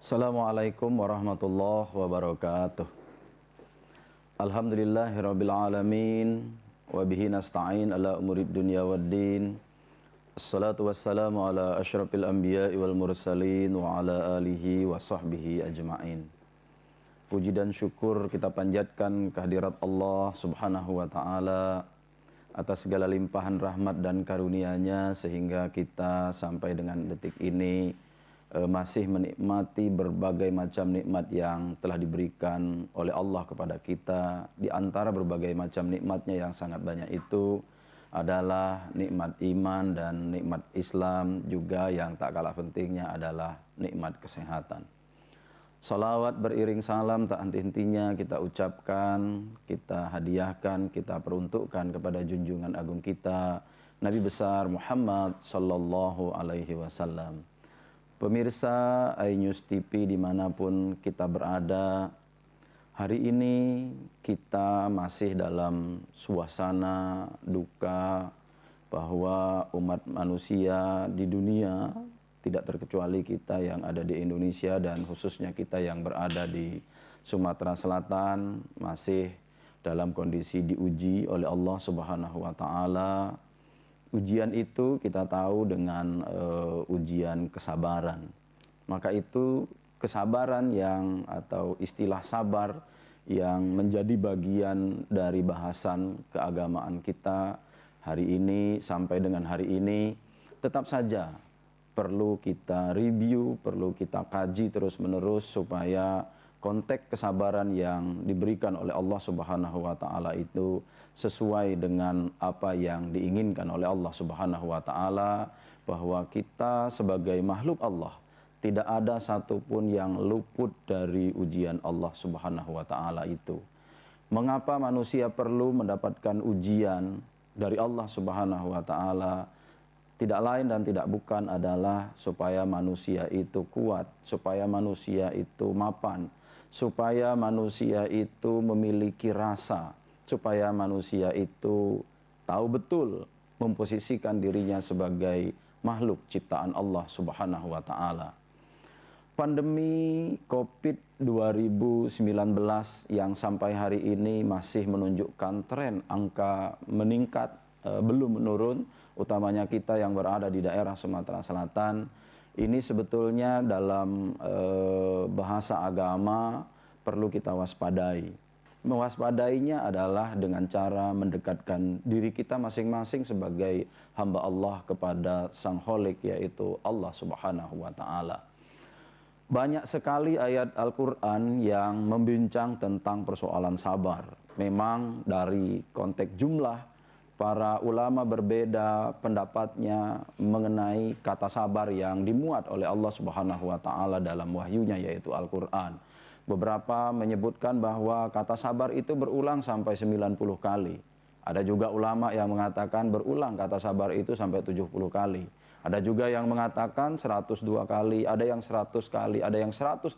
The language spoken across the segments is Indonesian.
Assalamualaikum warahmatullahi wabarakatuh. Alhamdulillahirabbil alamin wa bihi nasta'in ala umurid dunya waddin. Assalatu wassalamu ala asyrafil anbiya'i wal mursalin wa ala alihi wa sahbihi ajma'in. Puji dan syukur kita panjatkan kehadirat Allah Subhanahu wa taala atas segala limpahan rahmat dan karunia-Nya sehingga kita sampai dengan detik ini masih menikmati berbagai macam nikmat yang telah diberikan oleh Allah kepada kita. Di antara berbagai macam nikmatnya yang sangat banyak itu adalah nikmat iman dan nikmat Islam, juga yang tak kalah pentingnya adalah nikmat kesehatan. Salawat beriring salam tak henti-hentinya kita ucapkan, kita hadiahkan, kita peruntukkan kepada junjungan agung kita Nabi besar Muhammad sallallahu alaihi wasallam. Pemirsa iNews TV dimanapun kita berada, hari ini kita masih dalam suasana duka bahwa umat manusia di dunia, tidak terkecuali kita yang ada di Indonesia dan khususnya kita yang berada di Sumatera Selatan, masih dalam kondisi diuji oleh Allah Subhanahu wa taala. Ujian itu kita tahu dengan ujian kesabaran. Maka itu kesabaran yang atau istilah sabar yang menjadi bagian dari bahasan keagamaan kita hari ini sampai dengan hari ini tetap saja perlu kita review, perlu kita kaji terus-menerus supaya konteks kesabaran yang diberikan oleh Allah Subhanahu wa taala itu sesuai dengan apa yang diinginkan oleh Allah Subhanahu wa taala, bahwa kita sebagai makhluk Allah tidak ada satupun yang luput dari ujian Allah Subhanahu wa taala itu. Mengapa manusia perlu mendapatkan ujian dari Allah Subhanahu wa taala? Tidak lain dan tidak bukan adalah supaya manusia itu kuat, supaya manusia itu mapan, supaya manusia itu memiliki rasa, supaya manusia itu tahu betul memposisikan dirinya sebagai makhluk ciptaan Allah Subhanahu wa taala. Pandemi Covid 2019 yang sampai hari ini masih menunjukkan tren angka meningkat, belum menurun, utamanya kita yang berada di daerah Sumatera Selatan. Ini sebetulnya dalam bahasa agama perlu kita waspadai. Mewaspadainya adalah dengan cara mendekatkan diri kita masing-masing sebagai hamba Allah kepada Sang Kholik, yaitu Allah Subhanahu wa taala. Banyak sekali ayat Al-Quran yang membincang tentang persoalan sabar. Memang dari konteks jumlah, para ulama berbeda pendapatnya mengenai kata sabar yang dimuat oleh Allah Subhanahu wa taala dalam wahyunya, yaitu Al-Quran. Beberapa menyebutkan bahwa kata sabar itu berulang sampai 90 kali. Ada juga ulama yang mengatakan berulang kata sabar itu sampai 70 kali. Ada juga yang mengatakan 102 kali, ada yang 100 kali, ada yang 132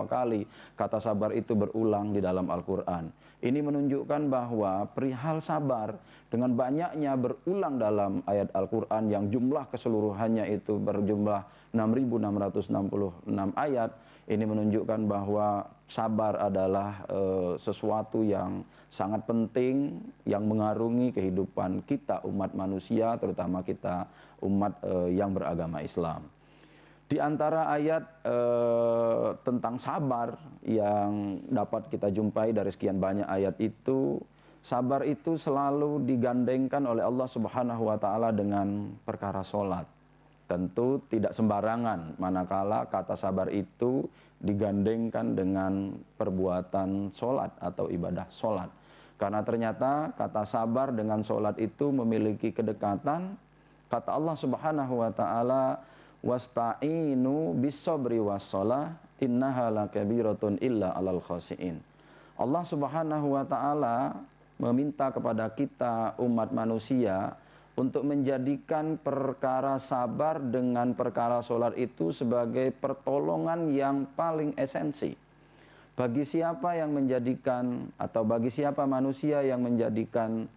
kali kata sabar itu berulang di dalam Al-Quran. Ini menunjukkan bahwa perihal sabar dengan banyaknya berulang dalam ayat Al-Quran yang jumlah keseluruhannya itu berjumlah 6.666 ayat. Ini menunjukkan bahwa sabar adalah sesuatu yang sangat penting yang mengarungi kehidupan kita umat manusia, terutama kita umat yang beragama Islam. Di antara ayat tentang sabar yang dapat kita jumpai dari sekian banyak ayat itu, sabar itu selalu digandengkan oleh Allah Subhanahu wa taala dengan perkara sholat. Tentu tidak sembarangan manakala kata sabar itu digandengkan dengan perbuatan sholat atau ibadah sholat. Karena ternyata kata sabar dengan sholat itu memiliki kedekatan. Kata Allah Subhanahu wa taala, wasta'inu bis-sabri was-shalah innaha lakabiratun illa 'alal khashiin. Allah Subhanahu wa taala meminta kepada kita umat manusia untuk menjadikan perkara sabar dengan perkara sholat itu sebagai pertolongan yang paling esensi. Bagi siapa yang menjadikan atau bagi siapa manusia yang menjadikan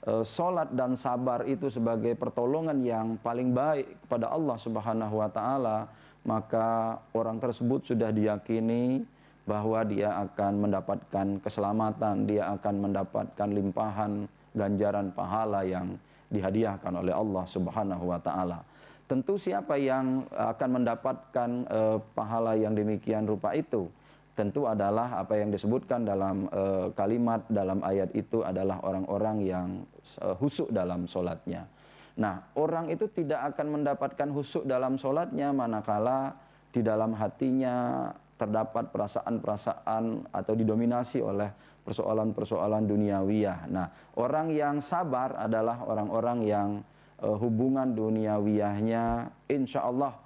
sholat dan sabar itu sebagai pertolongan yang paling baik kepada Allah Subhanahu wa taala, maka orang tersebut sudah diyakini bahwa dia akan mendapatkan keselamatan, dia akan mendapatkan limpahan ganjaran pahala yang dihadiahkan oleh Allah Subhanahu wa taala. Tentu siapa yang akan mendapatkan pahala yang demikian rupa itu? Tentu adalah apa yang disebutkan dalam kalimat dalam ayat itu adalah orang-orang yang khusyuk dalam sholatnya. Nah, orang itu tidak akan mendapatkan khusyuk dalam sholatnya manakala di dalam hatinya terdapat perasaan-perasaan atau didominasi oleh persoalan-persoalan duniawiyah. Nah, orang yang sabar adalah orang-orang yang hubungan duniawiyahnya insya Allah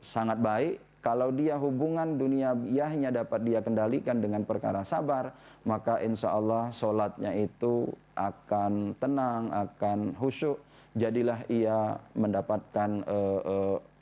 sangat baik. Kalau dia hubungan duniawiyahnya dapat dia kendalikan dengan perkara sabar, maka insya Allah sholatnya itu akan tenang, akan khusyuk. Jadilah ia mendapatkan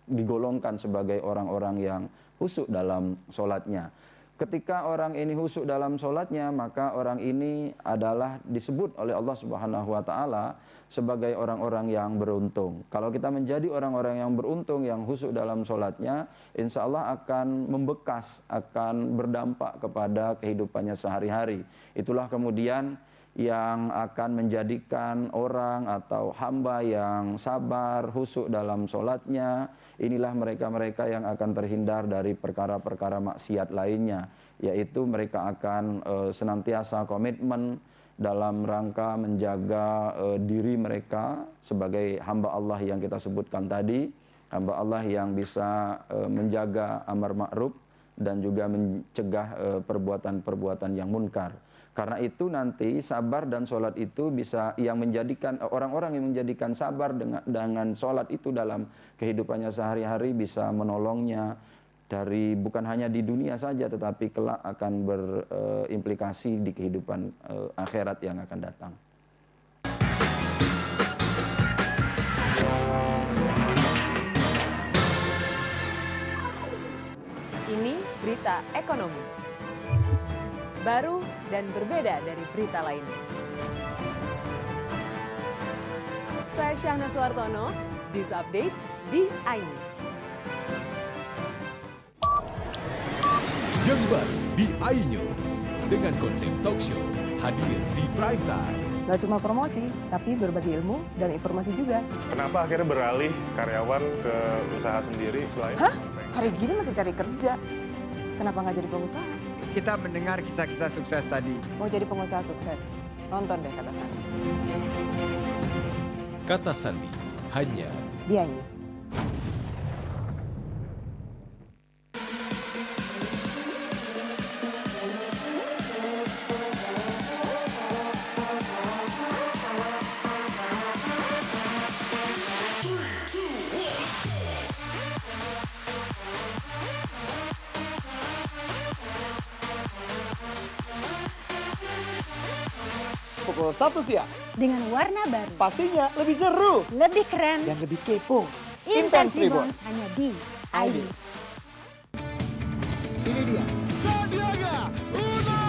digolongkan sebagai orang-orang yang khusyuk dalam sholatnya. Ketika orang ini khusyuk dalam sholatnya, maka orang ini adalah disebut oleh Allah Subhanahu wa taala sebagai orang-orang yang beruntung. Kalau kita menjadi orang-orang yang beruntung, yang khusyuk dalam sholatnya, insya Allah akan membekas, akan berdampak kepada kehidupannya sehari-hari. Itulah kemudian yang akan menjadikan orang atau hamba yang sabar, khusyuk dalam sholatnya, inilah mereka-mereka yang akan terhindar dari perkara-perkara maksiat lainnya, yaitu mereka akan senantiasa komitmen dalam rangka menjaga diri mereka sebagai hamba Allah yang kita sebutkan tadi, hamba Allah yang bisa menjaga amar ma'ruf dan juga mencegah perbuatan-perbuatan yang munkar. Karena itu nanti sabar dan sholat itu bisa yang menjadikan orang-orang yang menjadikan sabar dengan sholat itu dalam kehidupannya sehari-hari bisa menolongnya dari bukan hanya di dunia saja tetapi kelak akan berimplikasi di kehidupan akhirat yang akan datang. Ini berita ekonomi. Baru dan berbeda dari berita lainnya. Saya Syahna Suartono, This Update di iNews. Yang baru di iNews dengan konsep talk show hadir di prime time. Gak cuma promosi, tapi berbagi ilmu dan informasi juga. Kenapa akhirnya beralih karyawan ke usaha sendiri selain? Hah? Hari gini masih cari kerja. Kenapa nggak jadi pengusaha? Kita mendengar kisah-kisah sukses tadi. Mau jadi pengusaha sukses? Nonton deh Kata Sandi. Kata Sandi hanya Di iNews. Pukul 1 siang. Dengan warna baru, Pastinya lebih seru lebih keren, dan lebih kepo. Intense Intense Reborns hanya di iNews. ini dia Sandiaga Uno.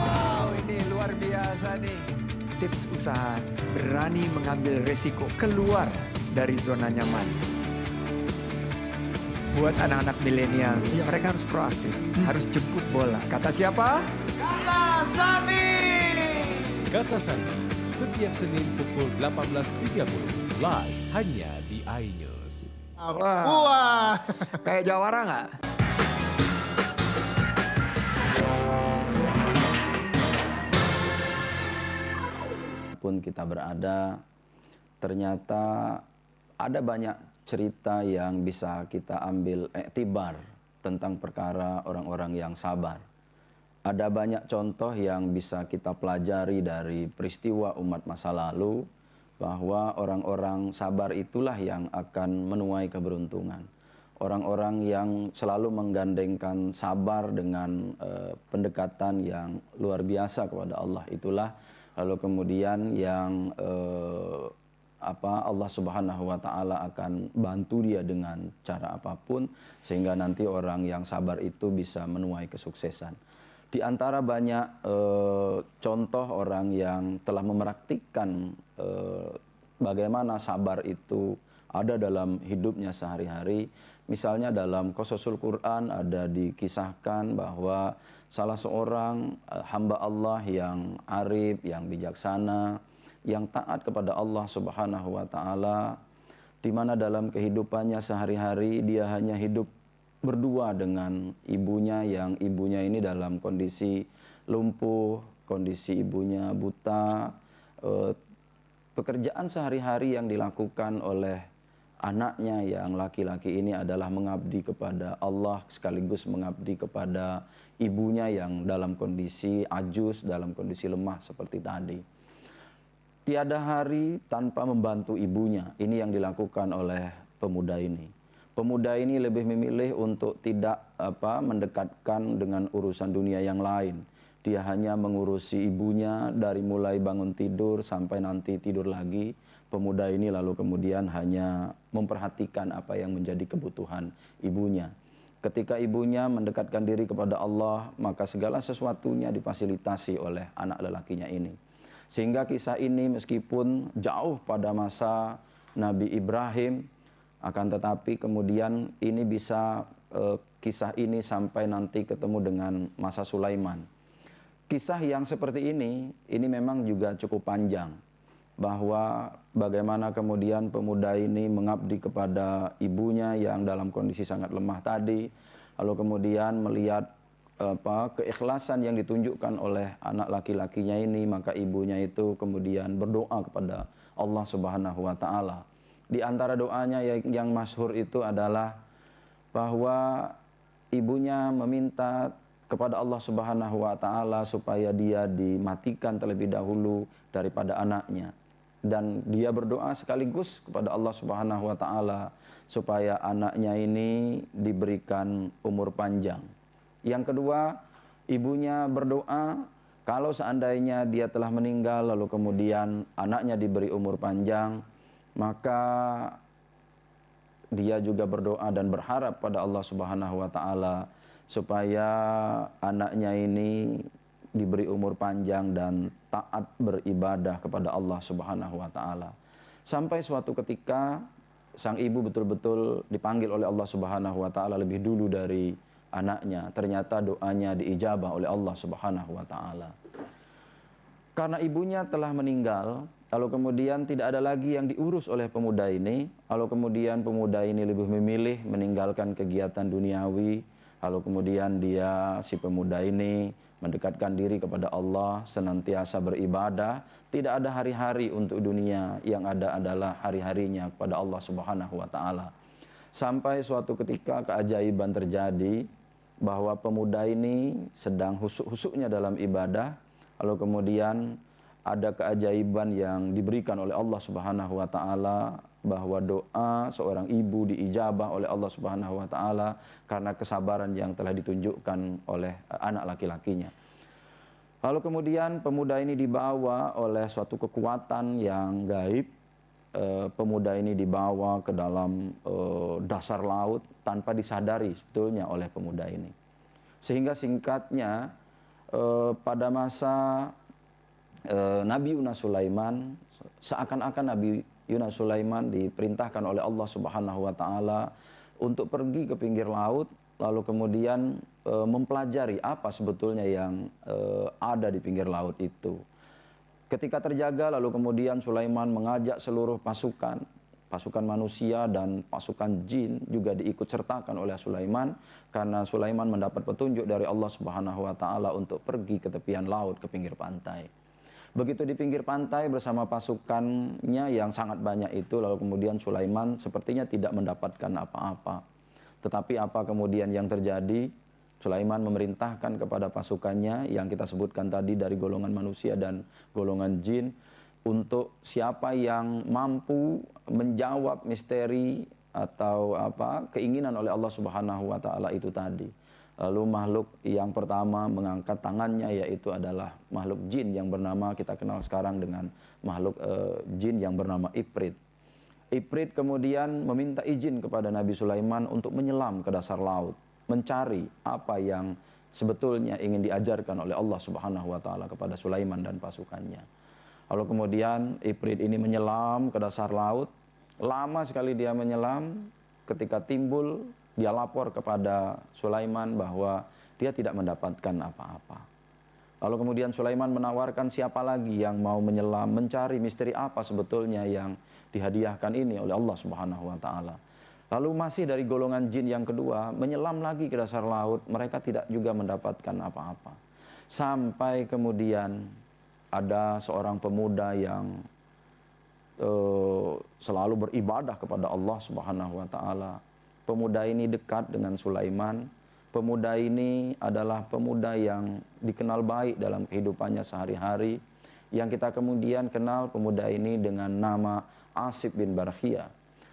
Wow, ini luar biasa nih. Tips usaha berani mengambil resiko keluar dari zona nyaman. Buat anak-anak milenial, mereka harus proaktif, harus jemput bola. Kata siapa? Kata Sandi setiap Senin pukul 18.30 live hanya di iNews. Wah. Kayak jawara nggak? Pun kita berada, ternyata ada banyak cerita yang bisa kita ambil iktibar tentang perkara orang-orang yang sabar. Ada banyak contoh yang bisa kita pelajari dari peristiwa umat masa lalu, bahwa orang-orang sabar itulah yang akan menuai keberuntungan. Orang-orang yang selalu menggandengkan sabar dengan pendekatan yang luar biasa kepada Allah itulah lalu kemudian yang Allah Subhanahu wa taala akan bantu dia dengan cara apapun sehingga nanti orang yang sabar itu bisa menuai kesuksesan. Di antara banyak contoh orang yang telah mempraktikkan bagaimana sabar itu ada dalam hidupnya sehari-hari. Misalnya dalam Qasasul Quran ada dikisahkan bahwa salah seorang hamba Allah yang arif, yang bijaksana, yang taat kepada Allah Subhanahu wa taala, di mana dalam kehidupannya sehari-hari dia hanya hidup berdua dengan ibunya, yang ibunya ini dalam kondisi lumpuh, kondisi ibunya buta. Pekerjaan sehari-hari yang dilakukan oleh anaknya yang laki-laki ini adalah mengabdi kepada Allah sekaligus mengabdi kepada ibunya yang dalam kondisi ajus, dalam kondisi lemah seperti tadi. Tiada hari tanpa membantu ibunya. Ini yang dilakukan oleh pemuda ini. Pemuda ini lebih memilih untuk tidak mendekatkan dengan urusan dunia yang lain. Dia hanya mengurusi ibunya dari mulai bangun tidur sampai nanti tidur lagi. Pemuda ini lalu kemudian hanya memperhatikan apa yang menjadi kebutuhan ibunya. Ketika ibunya mendekatkan diri kepada Allah, maka segala sesuatunya difasilitasi oleh anak lelakinya ini. Sehingga kisah ini meskipun jauh pada masa Nabi Ibrahim, akan tetapi kemudian ini bisa kisah ini sampai nanti ketemu dengan masa Sulaiman. Kisah yang seperti ini memang juga cukup panjang, bahwa bagaimana kemudian pemuda ini mengabdi kepada ibunya yang dalam kondisi sangat lemah tadi, lalu kemudian melihat keikhlasan yang ditunjukkan oleh anak laki-lakinya ini, maka ibunya itu kemudian berdoa kepada Allah Subhanahu wa taala. Di antara doanya yang masyhur itu adalah bahwa ibunya meminta kepada Allah Subhanahu wa taala supaya dia dimatikan terlebih dahulu daripada anaknya. Dan dia berdoa sekaligus kepada Allah Subhanahu wa taala supaya anaknya ini diberikan umur panjang. Yang kedua, ibunya berdoa kalau seandainya dia telah meninggal lalu kemudian anaknya diberi umur panjang, maka dia juga berdoa dan berharap pada Allah Subhanahu wa taala supaya anaknya ini diberi umur panjang dan taat beribadah kepada Allah Subhanahu wa taala. Sampai suatu ketika sang ibu betul-betul dipanggil oleh Allah Subhanahu wa taala lebih dulu dari anaknya. Ternyata doanya diijabah oleh Allah Subhanahu wa taala. Karena ibunya telah meninggal, lalu kemudian tidak ada lagi yang diurus oleh pemuda ini, lalu kemudian pemuda ini lebih memilih meninggalkan kegiatan duniawi. Lalu kemudian si pemuda ini mendekatkan diri kepada Allah, senantiasa beribadah, tidak ada hari-hari untuk dunia, yang ada adalah hari-harinya kepada Allah Subhanahu wa taala. Sampai suatu ketika keajaiban terjadi bahwa pemuda ini sedang husuk-husuknya dalam ibadah, lalu kemudian ada keajaiban yang diberikan oleh Allah Subhanahu wa taala, bahwa doa seorang ibu diijabah oleh Allah Subhanahu wa taala karena kesabaran yang telah ditunjukkan oleh anak laki-lakinya. Lalu kemudian pemuda ini dibawa oleh suatu kekuatan yang gaib. Pemuda ini dibawa ke dalam dasar laut tanpa disadari sebetulnya oleh pemuda ini. Sehingga singkatnya pada masa Nabi Yunus Sulaiman, seakan-akan Nabi Yunus Sulaiman diperintahkan oleh Allah Subhanahu wa taala untuk pergi ke pinggir laut, lalu kemudian mempelajari apa sebetulnya yang ada di pinggir laut itu. Ketika terjaga, lalu kemudian Sulaiman mengajak seluruh pasukan manusia dan pasukan jin juga diikut sertakan oleh Sulaiman, karena Sulaiman mendapat petunjuk dari Allah Subhanahu wa taala untuk pergi ke tepian laut, ke pinggir pantai. Begitu di pinggir pantai bersama pasukannya yang sangat banyak itu, lalu kemudian Sulaiman sepertinya tidak mendapatkan apa-apa. Tetapi apa kemudian yang terjadi? Sulaiman memerintahkan kepada pasukannya yang kita sebutkan tadi dari golongan manusia dan golongan jin, untuk siapa yang mampu menjawab misteri atau keinginan oleh Allah Subhanahu wa taala itu tadi. Lalu makhluk yang pertama mengangkat tangannya yaitu adalah makhluk jin yang bernama, kita kenal sekarang dengan makhluk jin yang bernama Ifrit. Ifrit kemudian meminta izin kepada Nabi Sulaiman untuk menyelam ke dasar laut, mencari apa yang sebetulnya ingin diajarkan oleh Allah Subhanahu wa taala kepada Sulaiman dan pasukannya. Lalu kemudian Ifrit ini menyelam ke dasar laut, Lama sekali dia menyelam, ketika timbul dia lapor kepada Sulaiman bahwa dia tidak mendapatkan apa-apa. Lalu kemudian Sulaiman menawarkan siapa lagi yang mau menyelam, mencari misteri apa sebetulnya yang dihadiahkan ini oleh Allah Subhanahu wa taala. Lalu masih dari golongan jin yang kedua, menyelam lagi ke dasar laut, mereka tidak juga mendapatkan apa-apa. Sampai kemudian ada seorang pemuda yang selalu beribadah kepada Allah Subhanahu wa taala. Pemuda ini dekat dengan Sulaiman. Pemuda ini adalah pemuda yang dikenal baik dalam kehidupannya sehari-hari. Yang kita kemudian kenal pemuda ini dengan nama Asib bin Barkhia.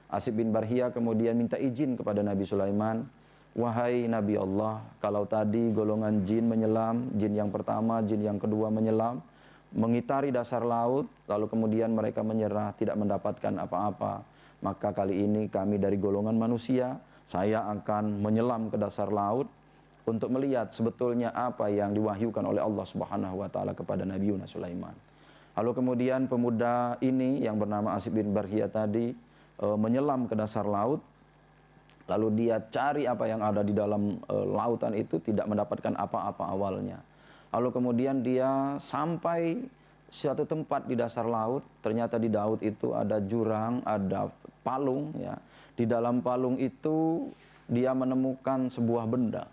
Asib bin Barkhia kemudian minta izin kepada Nabi Sulaiman, "Wahai Nabi Allah, kalau tadi golongan jin menyelam, jin yang pertama, jin yang kedua menyelam, mengitari dasar laut, lalu kemudian mereka menyerah, tidak mendapatkan apa-apa. Maka kali ini kami dari golongan manusia, saya akan menyelam ke dasar laut untuk melihat sebetulnya apa yang diwahyukan oleh Allah Subhanahu wa taala kepada Nabi Sulaiman." Lalu kemudian pemuda ini yang bernama Asib bin Barkhia tadi menyelam ke dasar laut, lalu dia cari apa yang ada di dalam lautan itu, tidak mendapatkan apa-apa awalnya. Lalu kemudian dia sampai suatu tempat di dasar laut, ternyata di laut itu ada jurang, ada palung ya. Di dalam palung itu dia menemukan sebuah benda.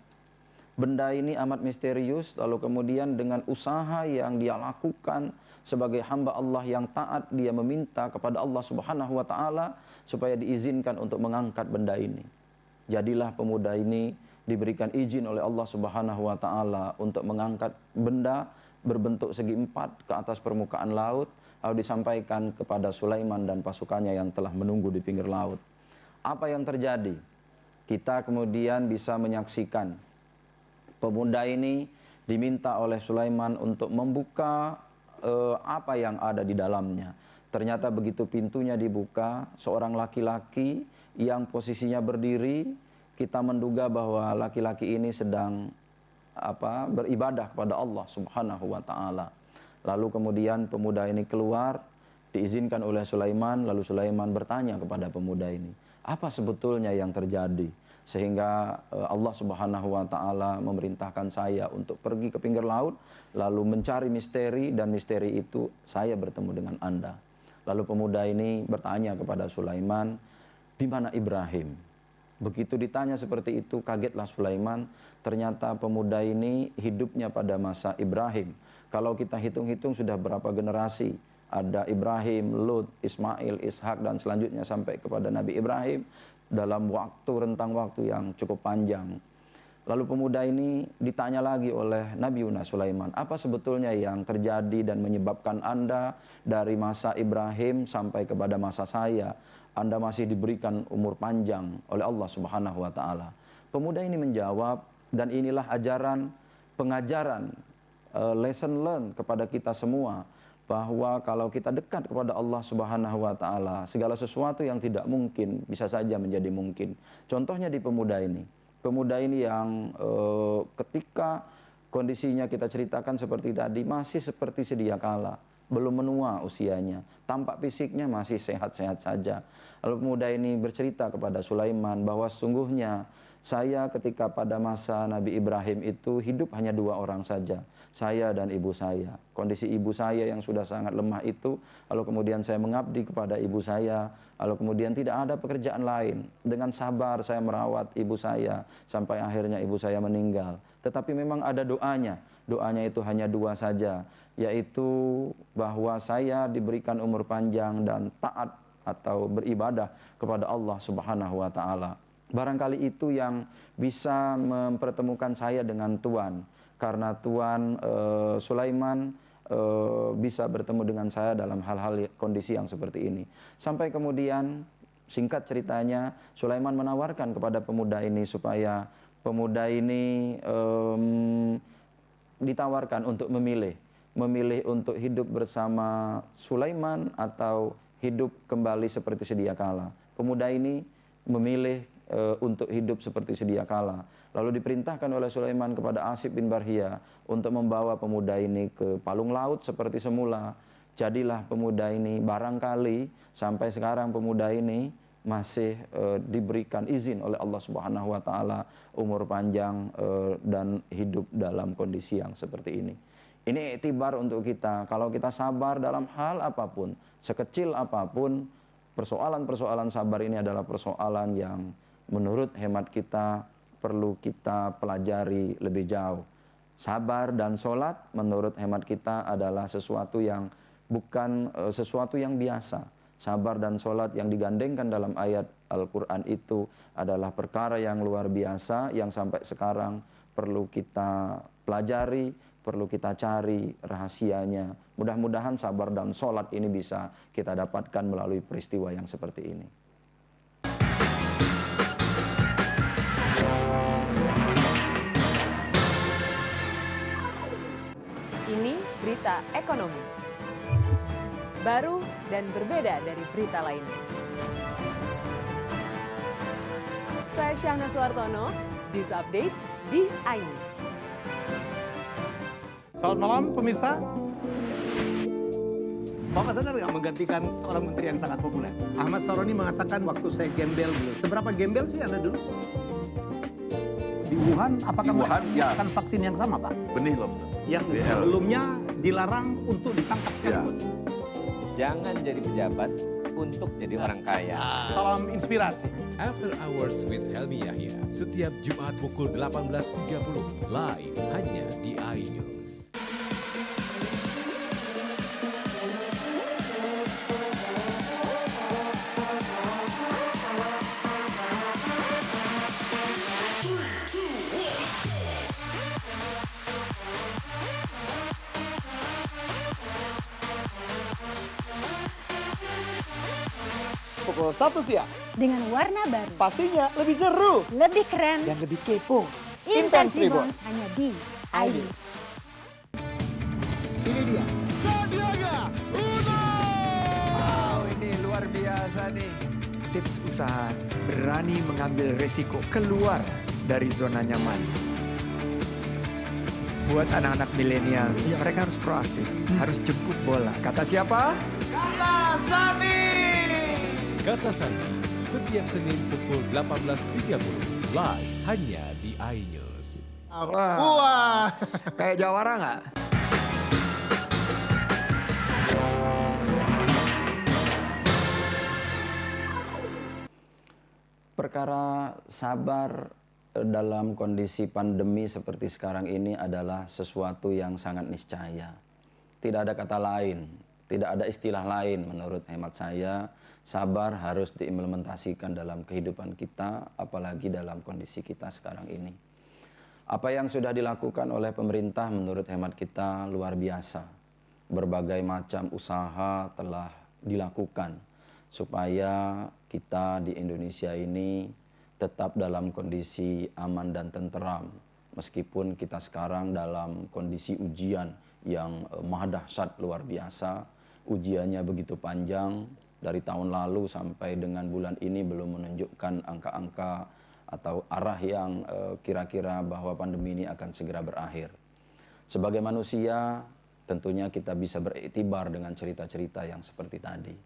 Benda ini amat misterius, lalu kemudian dengan usaha yang dia lakukan sebagai hamba Allah yang taat, dia meminta kepada Allah Subhanahu wa taala supaya diizinkan untuk mengangkat benda ini. Jadilah pemuda ini diberikan izin oleh Allah Subhanahu wa taala untuk mengangkat benda berbentuk segi empat ke atas permukaan laut, lalu disampaikan kepada Sulaiman dan pasukannya yang telah menunggu di pinggir laut. Apa yang terjadi? Kita kemudian bisa menyaksikan pemuda ini diminta oleh Sulaiman untuk membuka apa yang ada di dalamnya. Ternyata begitu pintunya dibuka, seorang laki-laki yang posisinya berdiri, kita menduga bahwa laki-laki ini sedang beribadah kepada Allah Subhanahu wa taala. Lalu kemudian pemuda ini keluar, diizinkan oleh Sulaiman, lalu Sulaiman bertanya kepada pemuda ini, apa sebetulnya yang terjadi? Sehingga Allah Subhanahu wa taala memerintahkan saya untuk pergi ke pinggir laut, lalu mencari misteri, dan misteri itu saya bertemu dengan Anda. Lalu pemuda ini bertanya kepada Sulaiman, di mana Ibrahim? Begitu ditanya seperti itu, kagetlah Sulaiman. Ternyata pemuda ini hidupnya pada masa Ibrahim. Kalau kita hitung-hitung sudah berapa generasi? Ada Ibrahim, Lut, Ismail, Ishak, dan selanjutnya sampai kepada Nabi Ibrahim dalam rentang waktu yang cukup panjang. Lalu pemuda ini ditanya lagi oleh Nabi Sulaiman, apa sebetulnya yang terjadi dan menyebabkan Anda dari masa Ibrahim sampai kepada masa saya, Anda masih diberikan umur panjang oleh Allah Subhanahu wa taala. Pemuda ini menjawab, dan inilah pengajaran lesson learned kepada kita semua, bahwa kalau kita dekat kepada Allah Subhanahu wa taala, segala sesuatu yang tidak mungkin bisa saja menjadi mungkin. Contohnya di pemuda ini. Pemuda ini yang ketika kondisinya kita ceritakan seperti tadi, masih seperti sedia kala, belum menua usianya, tampak fisiknya masih sehat-sehat saja. Lalu pemuda ini bercerita kepada Sulaiman bahwa sesungguhnya saya ketika pada masa Nabi Ibrahim itu hidup hanya 2 orang saja, saya dan ibu saya. Kondisi ibu saya yang sudah sangat lemah itu, lalu kemudian saya mengabdi kepada ibu saya, lalu kemudian tidak ada pekerjaan lain. Dengan sabar saya merawat ibu saya, sampai akhirnya ibu saya meninggal. Tetapi memang ada doanya itu hanya 2 saja, yaitu bahwa saya diberikan umur panjang dan taat atau beribadah kepada Allah Subhanahu wa taala. Barangkali itu yang bisa mempertemukan saya dengan Tuhan, karena Tuhan Sulaiman bisa bertemu dengan saya dalam hal-hal kondisi yang seperti ini. Sampai kemudian singkat ceritanya, Sulaiman menawarkan kepada pemuda ini supaya pemuda ini ditawarkan untuk memilih untuk hidup bersama Sulaiman atau hidup kembali seperti sedia kala. Pemuda ini memilih untuk hidup seperti sedia kala. Lalu diperintahkan oleh Sulaiman kepada Asib bin Barkhia untuk membawa pemuda ini ke palung laut seperti semula. jadilah pemuda ini. Barangkali sampai sekarang pemuda ini masih diberikan izin oleh Allah Subhanahu wa taala umur panjang dan hidup dalam kondisi yang seperti ini. Ini iktibar untuk kita. Kalau kita sabar dalam hal apapun, sekecil apapun, persoalan-persoalan sabar ini adalah persoalan yang menurut hemat kita perlu kita pelajari lebih jauh. Sabar dan sholat menurut hemat kita adalah sesuatu yang bukan sesuatu yang biasa. Sabar dan sholat yang digandengkan dalam ayat Al-Quran itu adalah perkara yang luar biasa yang sampai sekarang perlu kita pelajari, perlu kita cari rahasianya. Mudah-mudahan sabar dan sholat ini bisa kita dapatkan melalui peristiwa yang seperti ini. Ini berita ekonomi. Baru dan berbeda dari berita lainnya. Saya Syahna Suartono, This Update di iNews. Selamat malam pemirsa. Bapak sadar nggak menggantikan seorang menteri yang sangat populer? Ahmad Saroni mengatakan waktu saya gembel dulu. Seberapa gembel sih Anda dulu? Di Wuhan, apakah Di Wuhan, ya. menggunakan vaksin yang sama, Pak? Benih lobster. Yang sebelumnya dilarang untuk ditangkap sekalipun. Jangan jadi pejabat untuk jadi orang kaya. Salam inspirasi. After Hours with Helmi Yahya, setiap Jumat pukul 18.30, live hanya di iNews. Pukul 1 siang. Dengan warna baru, Pastinya lebih seru. lebih keren, Dan lebih kepo. Intense Intense Reborn hanya di iNews. Ini dia. Wow, ini luar biasa nih. Tips usaha berani mengambil resiko keluar dari zona nyaman. Buat anak-anak milenial, mereka harus proaktif, harus jemput bola. Kata siapa? Kata Sandi, setiap Senin pukul 18.30, live hanya di iNews. Wah. Kayak jawara nggak? Perkara sabar dalam kondisi pandemi seperti sekarang ini adalah sesuatu yang sangat niscaya. Tidak ada kata lain, tidak ada istilah lain menurut hemat saya. Sabar harus diimplementasikan dalam kehidupan kita, apalagi dalam kondisi kita sekarang ini. Apa yang sudah dilakukan oleh pemerintah menurut hemat kita luar biasa. Berbagai macam usaha telah dilakukan supaya kita di Indonesia ini tetap dalam kondisi aman dan tenteram. Meskipun kita sekarang dalam kondisi ujian yang maha dahsyat luar biasa, ujiannya begitu panjang, dari tahun lalu sampai dengan bulan ini belum menunjukkan angka-angka atau arah yang kira-kira bahwa pandemi ini akan segera berakhir. Sebagai manusia, tentunya kita bisa beriktibar dengan cerita-cerita yang seperti tadi.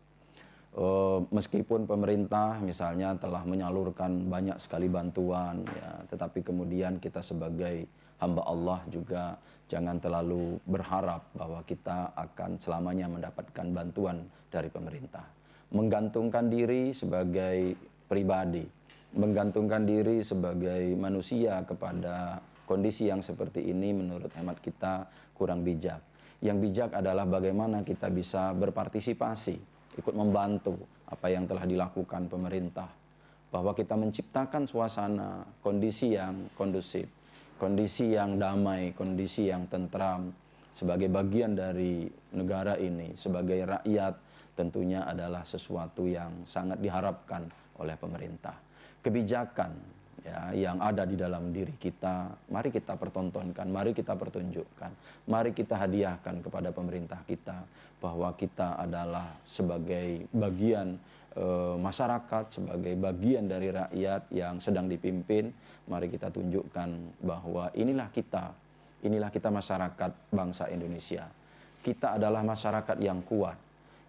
Meskipun pemerintah misalnya telah menyalurkan banyak sekali bantuan, ya, tetapi kemudian kita sebagai hamba Allah juga jangan terlalu berharap bahwa kita akan selamanya mendapatkan bantuan dari pemerintah. Menggantungkan diri sebagai pribadi, menggantungkan diri sebagai manusia kepada kondisi yang seperti ini menurut hemat kita kurang bijak. Yang bijak adalah bagaimana kita bisa berpartisipasi, ikut membantu apa yang telah dilakukan pemerintah. Bahwa kita menciptakan suasana, kondisi yang kondusif, kondisi yang damai, kondisi yang tentram. Sebagai bagian dari negara ini, sebagai rakyat, tentunya adalah sesuatu yang sangat diharapkan oleh pemerintah. Kebijakan ya, yang ada di dalam diri kita, mari kita pertontonkan, mari kita pertunjukkan, mari kita hadiahkan kepada pemerintah kita bahwa kita adalah sebagai bagian masyarakat, sebagai bagian dari rakyat yang sedang dipimpin. Mari kita tunjukkan bahwa inilah kita masyarakat bangsa Indonesia. kita adalah masyarakat yang kuat.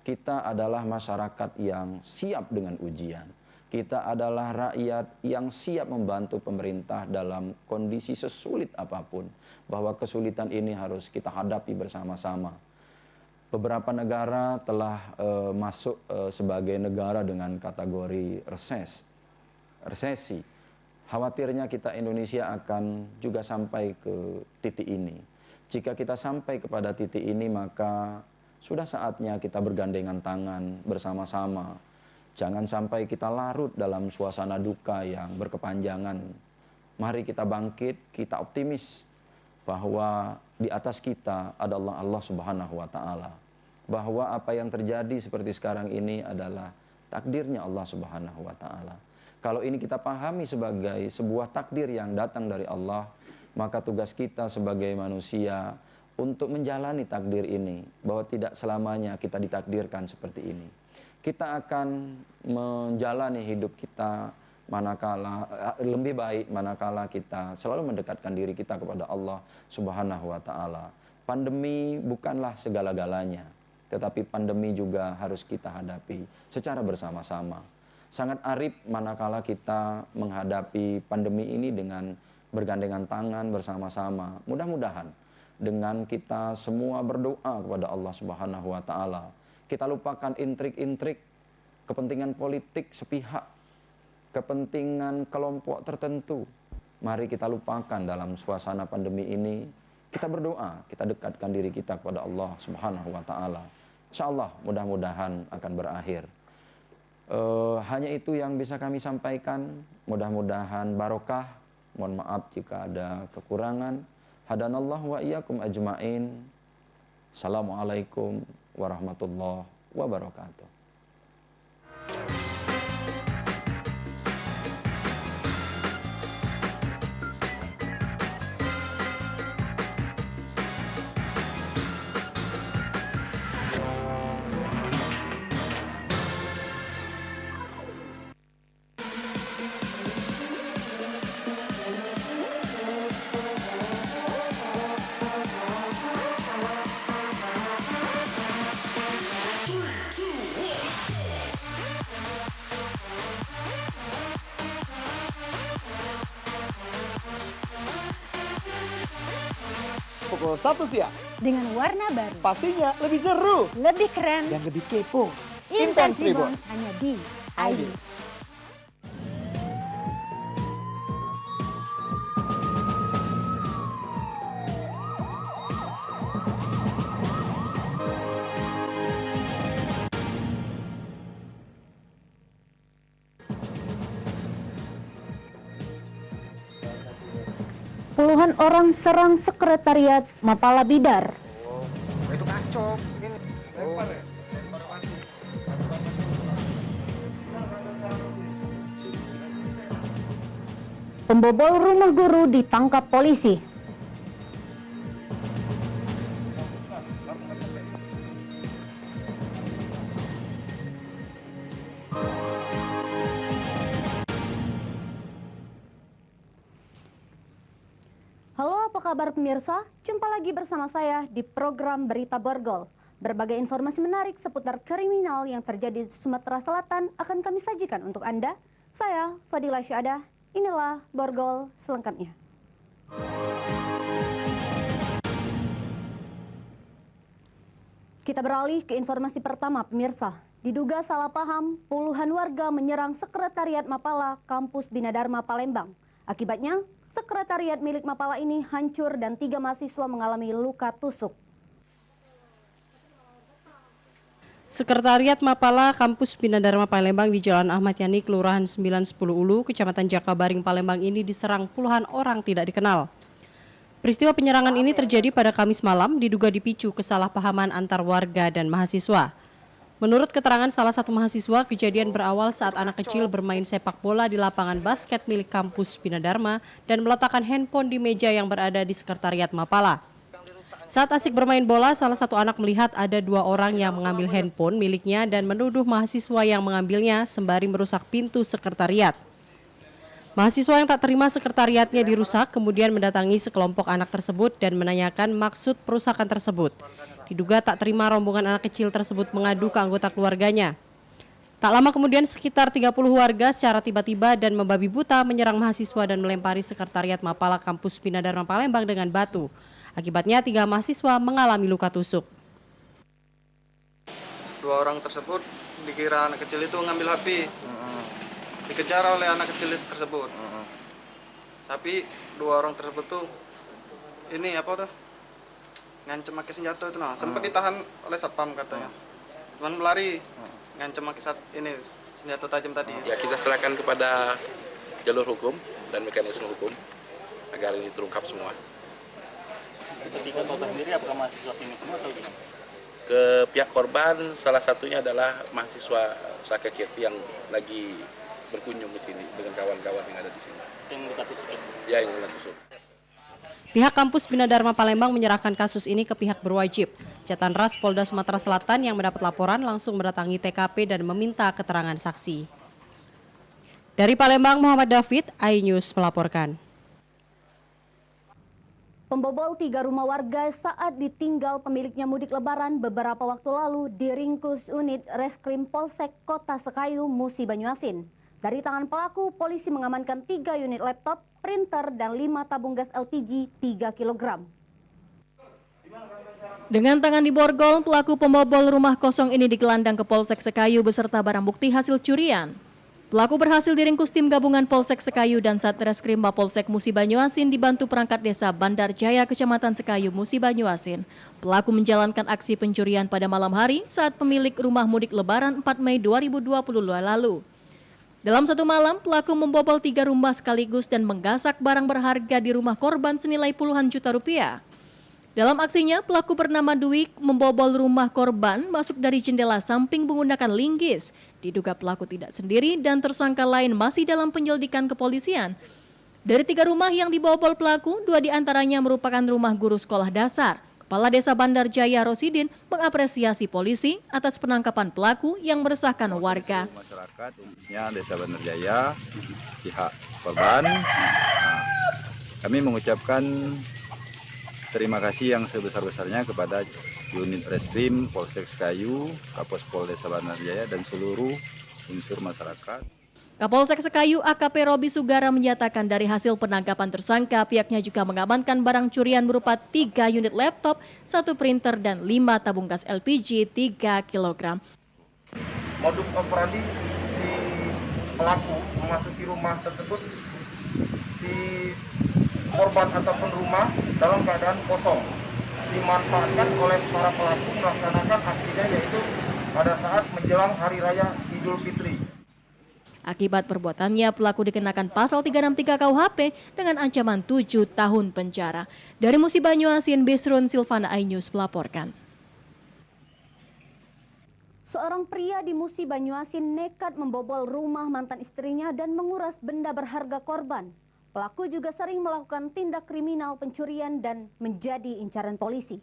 Kita adalah masyarakat yang siap dengan ujian. Kita adalah rakyat yang siap membantu pemerintah dalam kondisi sesulit apapun. Bahwa kesulitan ini harus kita hadapi bersama-sama. Beberapa negara telah masuk sebagai negara dengan kategori resesi. Khawatirnya kita Indonesia akan juga sampai ke titik ini. Jika kita sampai kepada titik ini, maka sudah saatnya kita bergandengan tangan bersama-sama. Jangan sampai kita larut dalam suasana duka yang berkepanjangan. Mari kita bangkit, kita optimis bahwa di atas kita adalah Allah Subhanahu wa Ta'ala. Bahwa apa yang terjadi seperti sekarang ini adalah takdirnya Allah Subhanahu wa Ta'ala. Kalau ini kita pahami sebagai sebuah takdir yang datang dari Allah, maka tugas kita sebagai manusia untuk menjalani takdir ini, bahwa tidak selamanya kita ditakdirkan seperti ini. Kita akan menjalani hidup kita lebih baik manakala kita selalu mendekatkan diri kita kepada Allah Subhanahu wa Ta'ala. Pandemi bukanlah segala-galanya, tetapi pandemi juga harus kita hadapi secara bersama-sama. Sangat arif manakala kita menghadapi pandemi ini dengan bergandengan tangan bersama-sama. Mudah-mudahan dengan kita semua berdoa kepada Allah Subhanahu wa Ta'ala, kita lupakan intrik-intrik kepentingan politik sepihak, kepentingan kelompok tertentu. Mari kita lupakan dalam suasana pandemi ini. Kita berdoa, kita dekatkan diri kita kepada Allah Subhanahu wa Ta'ala. Insyaallah mudah-mudahan akan berakhir. Hanya itu yang bisa kami sampaikan. Mudah-mudahan barokah. Mohon maaf jika ada kekurangan. Hadanallahu wa iyyakum ajmain. Assalamualaikum warahmatullahi wabarakatuh. Pukul 1 siang. Dengan warna baru. Pastinya lebih seru. Lebih keren. Dan lebih kepo. Intense Reborn hanya di IDIS. Puluhan orang serang sekretariat Mapala Bidar. Itu kacau. Ini lempar ya? Pembobol rumah guru ditangkap polisi. Halo, apa kabar pemirsa? Jumpa lagi bersama saya di program Berita Borgol. Berbagai informasi menarik seputar kriminal yang terjadi di Sumatera Selatan akan kami sajikan untuk Anda. Saya Fadila Syadah, inilah Borgol selengkapnya. Kita beralih ke informasi pertama pemirsa. Diduga salah paham, puluhan warga menyerang sekretariat Mapala Kampus Bina Dharma Palembang. Akibatnya, sekretariat milik Mapala ini hancur dan 3 mahasiswa mengalami luka tusuk. Sekretariat Mapala Kampus Bina Dharma Palembang di Jalan Ahmad Yani, Kelurahan 910 Ulu, Kecamatan Jakabaring, Palembang ini diserang puluhan orang tidak dikenal. Peristiwa penyerangan ini terjadi pada Kamis malam, diduga dipicu kesalahpahaman antar warga dan mahasiswa. Menurut keterangan salah satu mahasiswa, kejadian berawal saat anak kecil bermain sepak bola di lapangan basket milik Kampus Bina Dharma dan meletakkan handphone di meja yang berada di sekretariat Mapala. Saat asik bermain bola, salah satu anak melihat ada 2 orang yang mengambil handphone miliknya dan menuduh mahasiswa yang mengambilnya sembari merusak pintu sekretariat. Mahasiswa yang tak terima sekretariatnya dirusak kemudian mendatangi sekelompok anak tersebut dan menanyakan maksud perusakan tersebut. Diduga tak terima rombongan anak kecil tersebut mengadu ke anggota keluarganya. Tak lama kemudian sekitar 30 warga secara tiba-tiba dan membabi buta menyerang mahasiswa dan melempari sekretariat Mapala Kampus Bina Dharma Palembang dengan batu. Akibatnya 3 mahasiswa mengalami luka tusuk. 2 orang tersebut dikira anak kecil itu ngambil HP. Dikejar oleh anak kecil tersebut. Tapi 2 orang tersebut tuh ini apa tuh? Ngancem pakai senjata itu nah. Sempat ditahan oleh satpam katanya. Cuman melari. Ngancem pakai ini senjata tajam tadi. Ya, kita serahkan kepada jalur hukum dan mekanisme hukum agar ini terungkap semua. Ketika korban sendiri apakah mahasiswa sini semua atau gimana? Ke pihak korban salah satunya adalah mahasiswa Saka Kirti yang lagi berkunjung di sini dengan kawan-kawan yang ada di sini. Yang luka tusuk. Ya, yang luka tusuk. Pihak Kampus Bina Dharma Palembang menyerahkan kasus ini ke pihak berwajib. Jatanras Polda Sumatera Selatan yang mendapat laporan langsung mendatangi TKP dan meminta keterangan saksi. Dari Palembang, Muhammad David, iNews melaporkan. Pembobol 3 rumah warga saat ditinggal pemiliknya mudik lebaran beberapa waktu lalu diringkus unit Reskrim Polsek Kota Sekayu, Musi Banyuasin. Dari tangan pelaku, polisi mengamankan 3 unit laptop, printer, dan 5 tabung gas LPG 3 kg. Dengan tangan diborgol, pelaku pembobol rumah kosong ini digelandang ke Polsek Sekayu beserta barang bukti hasil curian. Pelaku berhasil diringkus tim gabungan Polsek Sekayu dan Satreskrim Mapolsek Musi Banyuasin dibantu perangkat desa Bandar Jaya, Kecamatan Sekayu, Musi Banyuasin. Pelaku menjalankan aksi pencurian pada malam hari saat pemilik rumah mudik lebaran 4 Mei 2022 lalu. Dalam satu malam, pelaku membobol 3 rumah sekaligus dan menggasak barang berharga di rumah korban senilai puluhan juta rupiah. Dalam aksinya, pelaku bernama Dwi membobol rumah korban masuk dari jendela samping menggunakan linggis. Diduga pelaku tidak sendiri dan tersangka lain masih dalam penyelidikan kepolisian. Dari 3 rumah yang dibobol pelaku, 2 diantaranya merupakan rumah guru sekolah dasar. Kepala Desa Bandar Jaya Rosidin mengapresiasi polisi atas penangkapan pelaku yang meresahkan warga. Masyarakat, khususnya Desa Bandar Jaya, pihak korban, kami mengucapkan terima kasih yang sebesar-besarnya kepada unit Reskrim Polsek Sekayu, Kapospol Desa Bandar Jaya, dan seluruh unsur masyarakat. Kapolsek Sekayu AKP Robi Sugara menyatakan dari hasil penangkapan tersangka, pihaknya juga mengamankan barang curian berupa 3 unit laptop, 1 printer, dan 5 tabung gas LPG 3 kg. Modus operandi si pelaku memasuki rumah tersebut, si korban ataupun rumah dalam keadaan kosong, dimanfaatkan oleh para pelaku melaksanakan aksinya, yaitu pada saat menjelang Hari Raya Idul Fitri. Akibat perbuatannya, pelaku dikenakan pasal 363 KUHP dengan ancaman 7 tahun penjara. Dari Musi Banyuasin, Besrun Silvana, iNews melaporkan. Seorang pria di Musi Banyuasin nekat membobol rumah mantan istrinya dan menguras benda berharga korban. Pelaku juga sering melakukan tindak kriminal pencurian dan menjadi incaran polisi.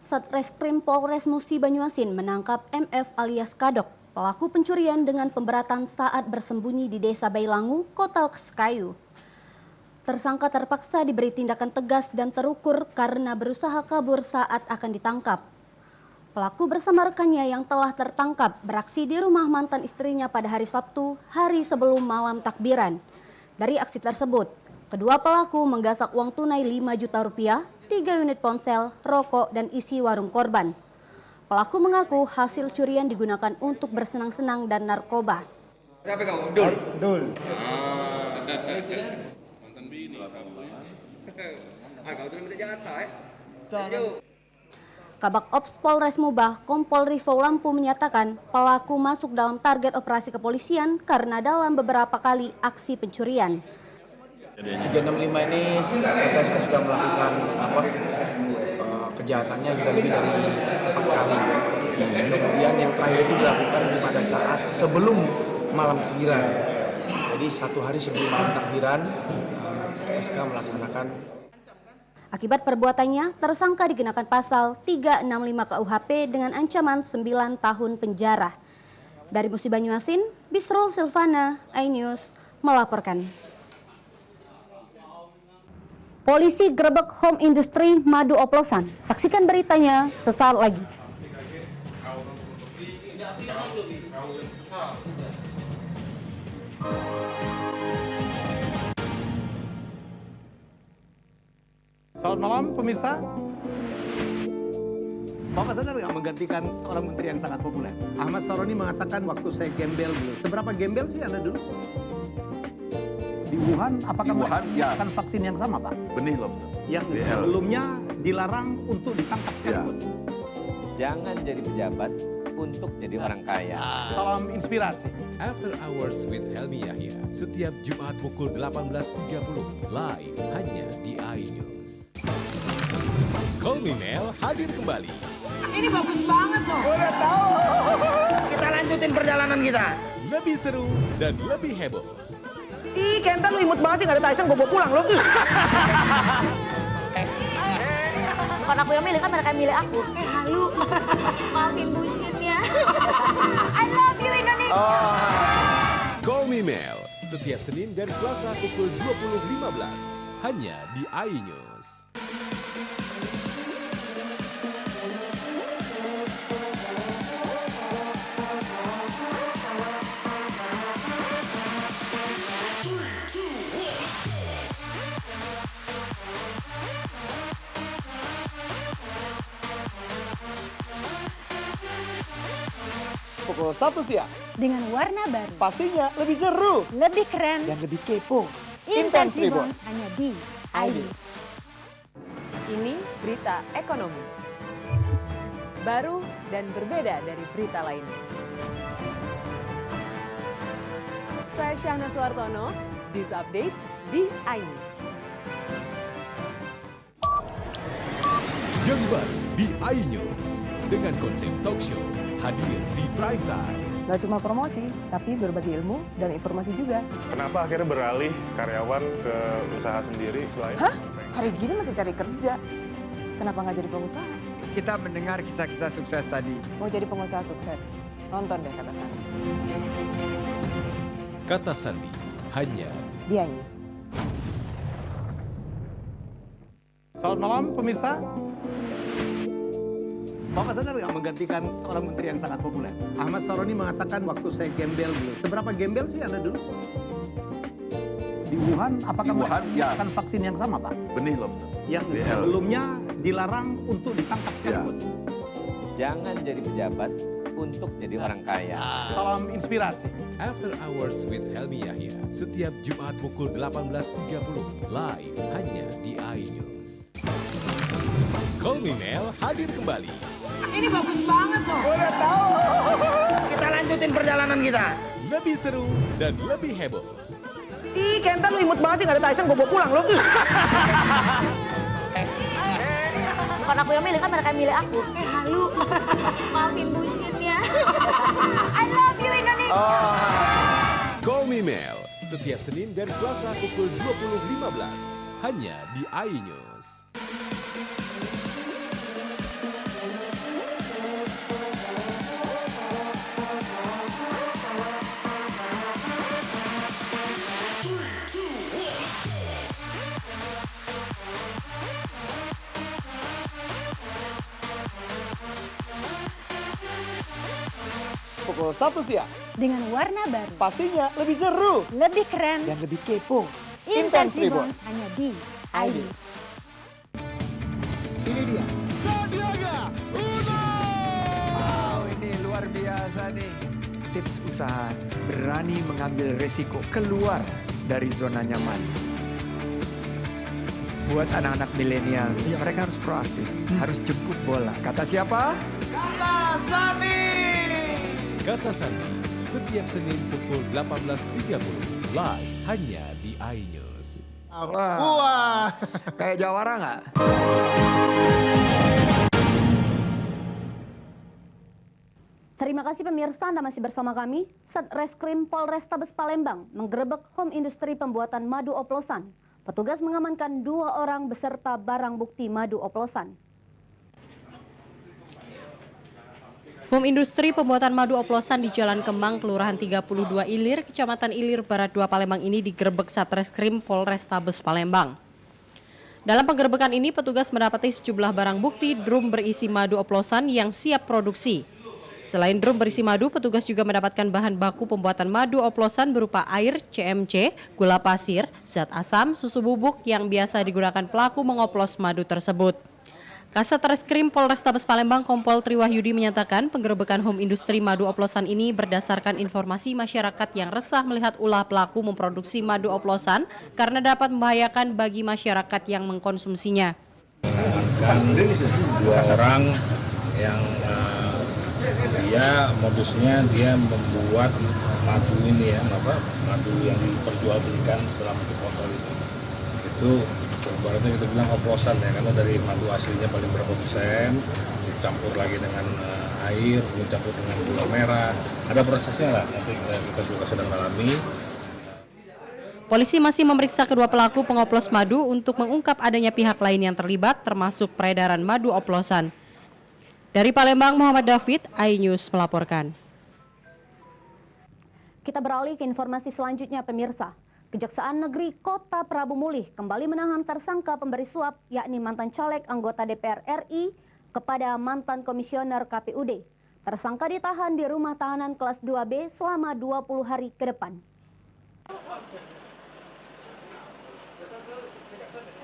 Satreskrim Polres Musi Banyuasin menangkap MF alias Kadok, pelaku pencurian dengan pemberatan saat bersembunyi di Desa Bailangu, Kota Sekayu. Tersangka terpaksa diberi tindakan tegas dan terukur karena berusaha kabur saat akan ditangkap. Pelaku bersama rekannya yang telah tertangkap beraksi di rumah mantan istrinya pada hari Sabtu, hari sebelum malam takbiran. Dari aksi tersebut, kedua pelaku menggasak uang tunai 5 juta rupiah, 3 unit ponsel, rokok, dan isi warung korban. Pelaku mengaku hasil curian digunakan untuk bersenang-senang dan narkoba. Siapa kau? Dul. Dul. Mantan bini sama. Kau tuh minta jatah ya? Kabak Ops Polres Mubah, Kompol Rivo Lampu menyatakan pelaku masuk dalam target operasi kepolisian karena dalam beberapa kali aksi pencurian. 365 ini LPSK sudah melakukan kejahatannya juga lebih dari 4 kali. Kemudian yang terakhir itu dilakukan pada saat sebelum malam takbiran. Jadi 1 hari sebelum malam takbiran, LPSK melaksanakan. Akibat perbuatannya, tersangka dikenakan pasal 365 KUHP dengan ancaman 9 tahun penjara. Dari Musi Banyuasin, Bisrul Silvana, iNews melaporkan. Polisi gerebek home industri madu oplosan. Saksikan beritanya sesaat lagi. Selamat malam pemirsa. Bapak sadar nggak menggantikan seorang menteri yang sangat populer? Ahmad Saroni mengatakan waktu saya gembel dulu. Seberapa gembel sih Anda dulu? Di Wuhan, apakah Di Wuhan, ya. menggunakan vaksin yang sama, Pak? Benih lobster. Yang sebelumnya dilarang untuk ditangkap sekalipun. Jangan jadi pejabat untuk jadi orang kaya. Salam inspirasi. After Hours with Helmi Yahya, setiap Jumat pukul 18.30, live hanya di iNews. Call Me Mel hadir kembali. Ini bagus banget loh. Udah tahu. Kita lanjutin perjalanan kita. Lebih seru dan lebih heboh. Ih, Kenta lu imut banget sih, gak ada Tyson, gue bawa pulang lo. Bukan aku yang milih, kan mereka yang milih aku. Halu. Maafin bucinnya. I love you Indonesia. Call Me Mel, setiap Senin dan Selasa pukul 20.15, hanya di iNews. Pukul 1 siang. Dengan warna baru. Pastinya lebih seru. Lebih keren. Dan lebih kepo. Intense Intense Reborn hanya di iNews. Ini berita ekonomi. Baru dan berbeda dari berita lainnya. Saya Syahna Suartono, This Update di iNews. Yang baru di iNews dengan konsep talk show hadir di prime time. Gak cuma promosi, tapi berbagi ilmu dan informasi juga. Kenapa akhirnya beralih karyawan ke usaha sendiri selain? Hah? Hari gini masih cari kerja. Kenapa nggak jadi pengusaha? Kita mendengar kisah-kisah sukses tadi. Mau jadi pengusaha sukses? Nonton deh Kata Sandi. Kata Sandi hanya Di iNews. Selamat malam pemirsa. Bapak sadar nggak menggantikan seorang menteri yang sangat populer? Ahmad Saroni mengatakan waktu saya gembel dulu. Seberapa gembel sih Anda dulu? Di Wuhan, apakah Di Wuhan, ya. menggunakan vaksin yang sama, Pak? Benih lobster. Yang sebelumnya dilarang untuk ditangkap sekalipun. Jangan jadi pejabat untuk jadi orang kaya. Salam inspirasi. After Hours with Helmi Yahya, setiap Jumat pukul 18.30, live hanya di iNews. Call Me Mel hadir kembali. Ini bagus banget loh. Udah tahu. Kita lanjutin perjalanan kita. Lebih seru dan lebih heboh. Ih, Kenta lu imut banget sih, gak ada Tyson, gue bawa pulang lo. Bukan aku yang milih, kan mereka yang milih aku. Halu. Maafin bucinnya. I love you Indonesia. Call Me Mel, setiap Senin dan Selasa pukul 20.15, hanya di iNews. Pukul 1 siang. Dengan warna baru. Pastinya lebih seru. Lebih keren. Dan lebih kepo. Intense Reborn. Reborn hanya di iNews. Ini dia. Sandiaga Uno! Wow, ini luar biasa nih. Tips usaha, berani mengambil resiko, keluar dari zona nyaman. Buat anak-anak milenial, mereka harus proaktif, harus jemput bola. Kata siapa? Kata Sandi. Kata Sandi, setiap Senin pukul 18.30, live hanya di iNews. Wah. Kayak jawara nggak? Terima kasih pemirsa, Anda masih bersama kami. Satreskrim Polrestabes Palembang menggerebek home industri pembuatan madu oplosan. Petugas mengamankan 2 orang beserta barang bukti madu oplosan. Home industri pembuatan madu oplosan di Jalan Kemang, Kelurahan 32 Ilir, Kecamatan Ilir Barat 2 Palembang ini digerebek Satreskrim Polrestabes Palembang. Dalam penggerebekan ini, petugas mendapati sejumlah barang bukti drum berisi madu oplosan yang siap produksi. Selain drum berisi madu, petugas juga mendapatkan bahan baku pembuatan madu oplosan berupa air, CMC, gula pasir, zat asam, susu bubuk yang biasa digunakan pelaku mengoplos madu tersebut. Kasat Reskrim Polrestabes Palembang Kompol Triwahyudi menyatakan penggerebekan home industri madu oplosan ini berdasarkan informasi masyarakat yang resah melihat ulah pelaku memproduksi madu oplosan karena dapat membahayakan bagi masyarakat yang mengkonsumsinya. Dan 2 orang yang dia modusnya dia membuat madu ini ya, madu yang diperjualbelikan dalam bentuk botol itu ibaratnya kita bilang oplosan ya, karena dari madu aslinya paling berapa persen dicampur lagi dengan air, dicampur dengan gula merah, ada prosesnya lah, nanti kita juga sedang dalami. Polisi masih memeriksa kedua pelaku pengoplos madu untuk mengungkap adanya pihak lain yang terlibat termasuk peredaran madu oplosan. Dari Palembang, Muhammad David, iNews melaporkan. Kita beralih ke informasi selanjutnya, pemirsa. Kejaksaan Negeri Kota Prabu Mulih kembali menahan tersangka pemberi suap, yakni mantan caleg anggota DPR RI kepada mantan komisioner KPUD. Tersangka ditahan di rumah tahanan kelas 2B selama 20 hari ke depan.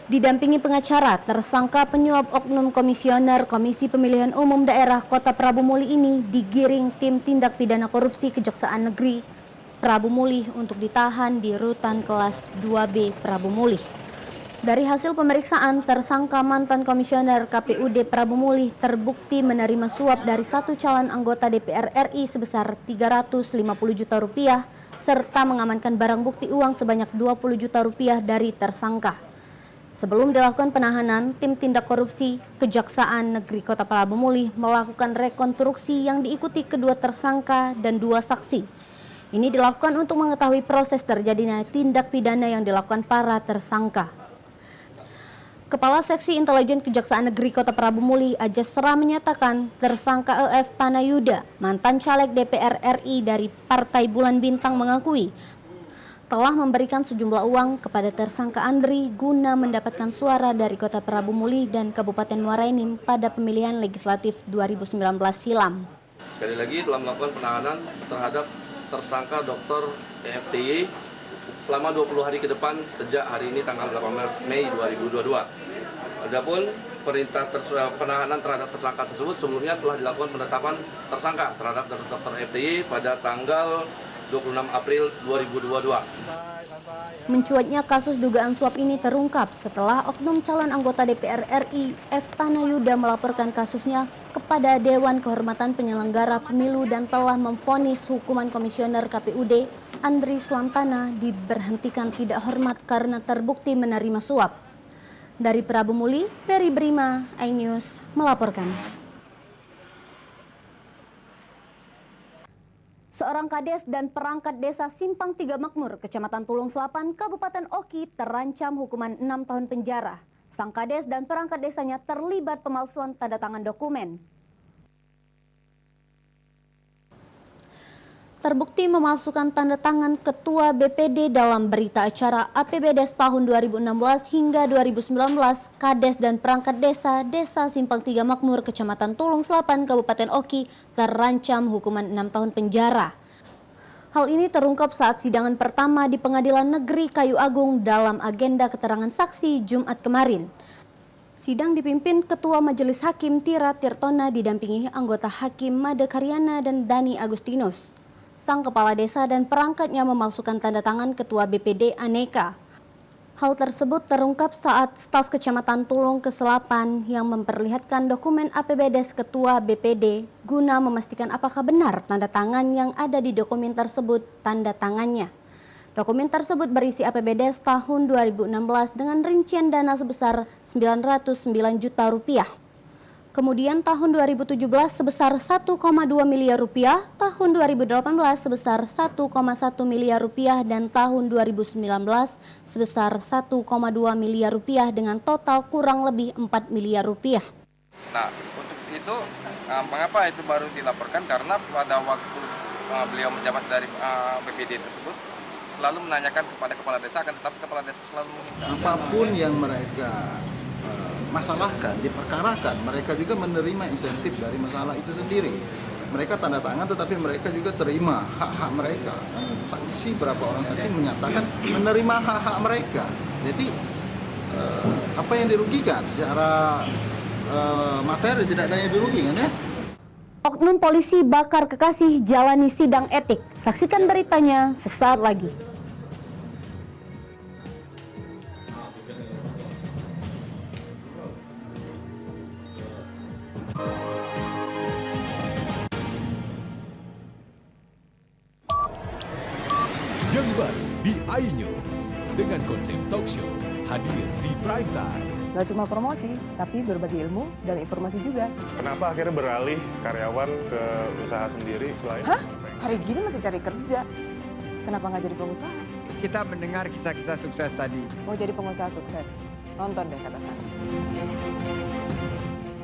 Didampingi pengacara, tersangka penyuap oknum komisioner Komisi Pemilihan Umum Daerah Kota Prabu Mulih ini digiring tim tindak pidana korupsi Kejaksaan Negeri Prabu Mulih untuk ditahan di rutan kelas 2B Prabu Mulih. Dari hasil pemeriksaan, tersangka mantan komisioner KPUD Prabu Mulih terbukti menerima suap dari satu calon anggota DPR RI sebesar 350 juta rupiah serta mengamankan barang bukti uang sebanyak 20 juta rupiah dari tersangka. Sebelum dilakukan penahanan, tim tindak korupsi Kejaksaan Negeri Kota Prabu Mulih melakukan rekonstruksi yang diikuti kedua tersangka dan 2 saksi. Ini dilakukan untuk mengetahui proses terjadinya tindak pidana yang dilakukan para tersangka. Kepala Seksi Intelijen Kejaksaan Negeri Kota Prabu Mulih, Ajasra, menyatakan tersangka EF Tanayuda, mantan caleg DPR RI dari Partai Bulan Bintang, mengakui telah memberikan sejumlah uang kepada tersangka Andri guna mendapatkan suara dari Kota Prabu Mulih dan Kabupaten Muara Enim pada pemilihan legislatif 2019 silam. Sekali lagi telah melakukan penahanan terhadap tersangka Dr. EFTY selama 20 hari ke depan sejak hari ini tanggal 18 Mei 2022. Adapun perintah penahanan terhadap tersangka tersebut sebelumnya telah dilakukan penetapan tersangka terhadap Dr. EFTY pada tanggal 26 April 2022. Mencuatnya kasus dugaan suap ini terungkap setelah oknum calon anggota DPR RI F. Tanayuda melaporkan kasusnya kepada Dewan Kehormatan Penyelenggara Pemilu dan telah memvonis hukuman komisioner KPUD Andri Swantana diberhentikan tidak hormat karena terbukti menerima suap. Dari Prabu Mulih, Mary Brima, iNews melaporkan. Seorang kades dan perangkat desa Simpang 3 Makmur, Kecamatan Tulung Selapan, Kabupaten Oki terancam hukuman 6 tahun penjara. Sang kades dan perangkat desanya terlibat pemalsuan tanda tangan dokumen. Terbukti memalsukan tanda tangan Ketua BPD dalam berita acara APBDes tahun 2016 hingga 2019, kades dan perangkat desa Simpang 3 Makmur, Kecamatan Tulung Selapan, Kabupaten Oki terancam hukuman 6 tahun penjara. Hal ini terungkap saat sidangan pertama di Pengadilan Negeri Kayu Agung dalam agenda keterangan saksi Jumat kemarin. Sidang dipimpin Ketua Majelis Hakim Tira Tirtona didampingi anggota Hakim Made Karyana dan Dani Agustinus. Sang kepala desa dan perangkatnya memalsukan tanda tangan Ketua BPD Aneka. Hal tersebut terungkap saat staf Kecamatan Tulung Keselapan yang memperlihatkan dokumen APBDes Ketua BPD guna memastikan apakah benar tanda tangan yang ada di dokumen tersebut tanda tangannya. Dokumen tersebut berisi APBDes tahun 2016 dengan rincian dana sebesar 909 juta rupiah. Kemudian tahun 2017 sebesar 1,2 miliar rupiah, tahun 2018 sebesar 1,1 miliar rupiah, dan tahun 2019 sebesar 1,2 miliar rupiah dengan total kurang lebih 4 miliar rupiah. Nah, untuk itu mengapa itu baru dilaporkan? Karena pada waktu beliau menjabat dari BPD tersebut selalu menanyakan kepada kepala desa, akan tetapi kepala desa selalu menghindar. Apapun yang mereka masalahkan, diperkarakan, mereka juga menerima insentif dari masalah itu sendiri. Mereka tanda tangan, tetapi mereka juga terima hak-hak mereka. Saksi, berapa orang saksi menyatakan menerima hak-hak mereka. Jadi apa yang dirugikan secara materi, tidak ada yang dirugikan ya. Oknum polisi bakar kekasih jalani sidang etik. Saksikan beritanya sesaat lagi. Yang baru di iNews dengan konsep talk show hadir di prime time. Gak cuma promosi, tapi berbagi ilmu dan informasi juga. Kenapa akhirnya beralih karyawan ke usaha sendiri selain? Hah? Hari gini masih cari kerja. Kenapa nggak jadi pengusaha? Kita mendengar kisah-kisah sukses tadi. Mau jadi pengusaha sukses? Nonton deh Kata Sandi.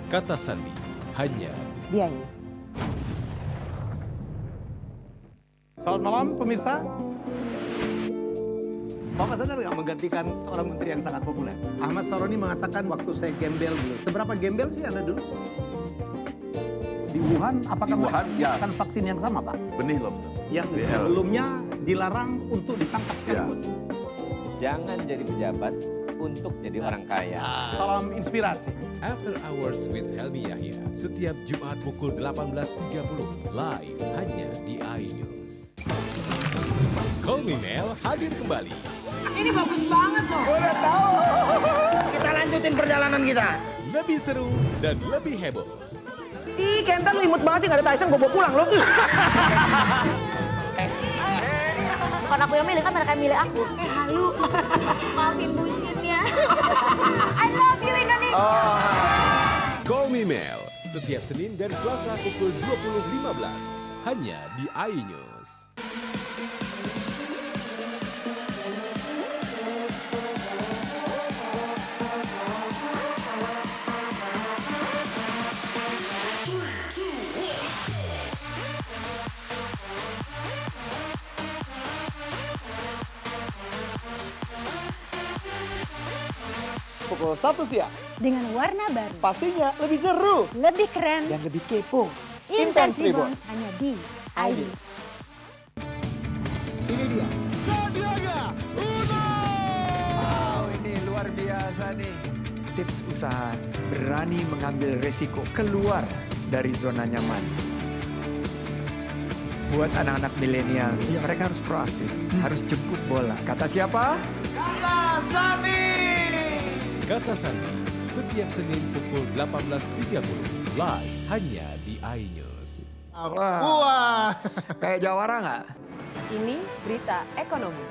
Kata Sandi hanya di iNews. Selamat malam pemirsa. Bapak sadar nggak menggantikan seorang menteri yang sangat populer? Ahmad Saroni mengatakan waktu saya gembel dulu. Seberapa gembel sih Anda dulu? Di Wuhan, apakah melakukan vaksin yang sama, Pak? Benih lobster. Yang sebelumnya dilarang untuk ditangkap sekalipun. Jangan jadi pejabat untuk jadi orang kaya. Salam inspirasi. After Hours with Helmi Yahya setiap Jumat pukul 18.30 live hanya di iNews. Call Me Mel hadir kembali. Ini bagus banget loh. Udah tahu. Kita lanjutin perjalanan kita. Lebih seru dan lebih heboh. Ih, Kenta lu imut banget sih, gak ada Tyson, gue bawa pulang lo. Bukan aku yang milih, kan mereka yang milih aku. Halu. Maafin bucinnya. I love you Indonesia. Call Me Mel setiap Senin dan Selasa pukul 20.15 hanya di iNews. Pukul 1 siang. Dengan warna baru. Pastinya lebih seru. Lebih keren. Dan lebih kepo. Intense Reborn hanya di iNews. Ini dia. Sandiaga Uno! Wow, ini luar biasa nih. Tips usaha, berani mengambil resiko, keluar dari zona nyaman. Buat anak-anak milenial, mereka harus proaktif, harus jemput bola. Kata siapa? Kata Sandi. Kata Sandi setiap Senin pukul 18.30 live hanya di iNews. Wah. Kayak jawara nggak? Ini berita ekonomi.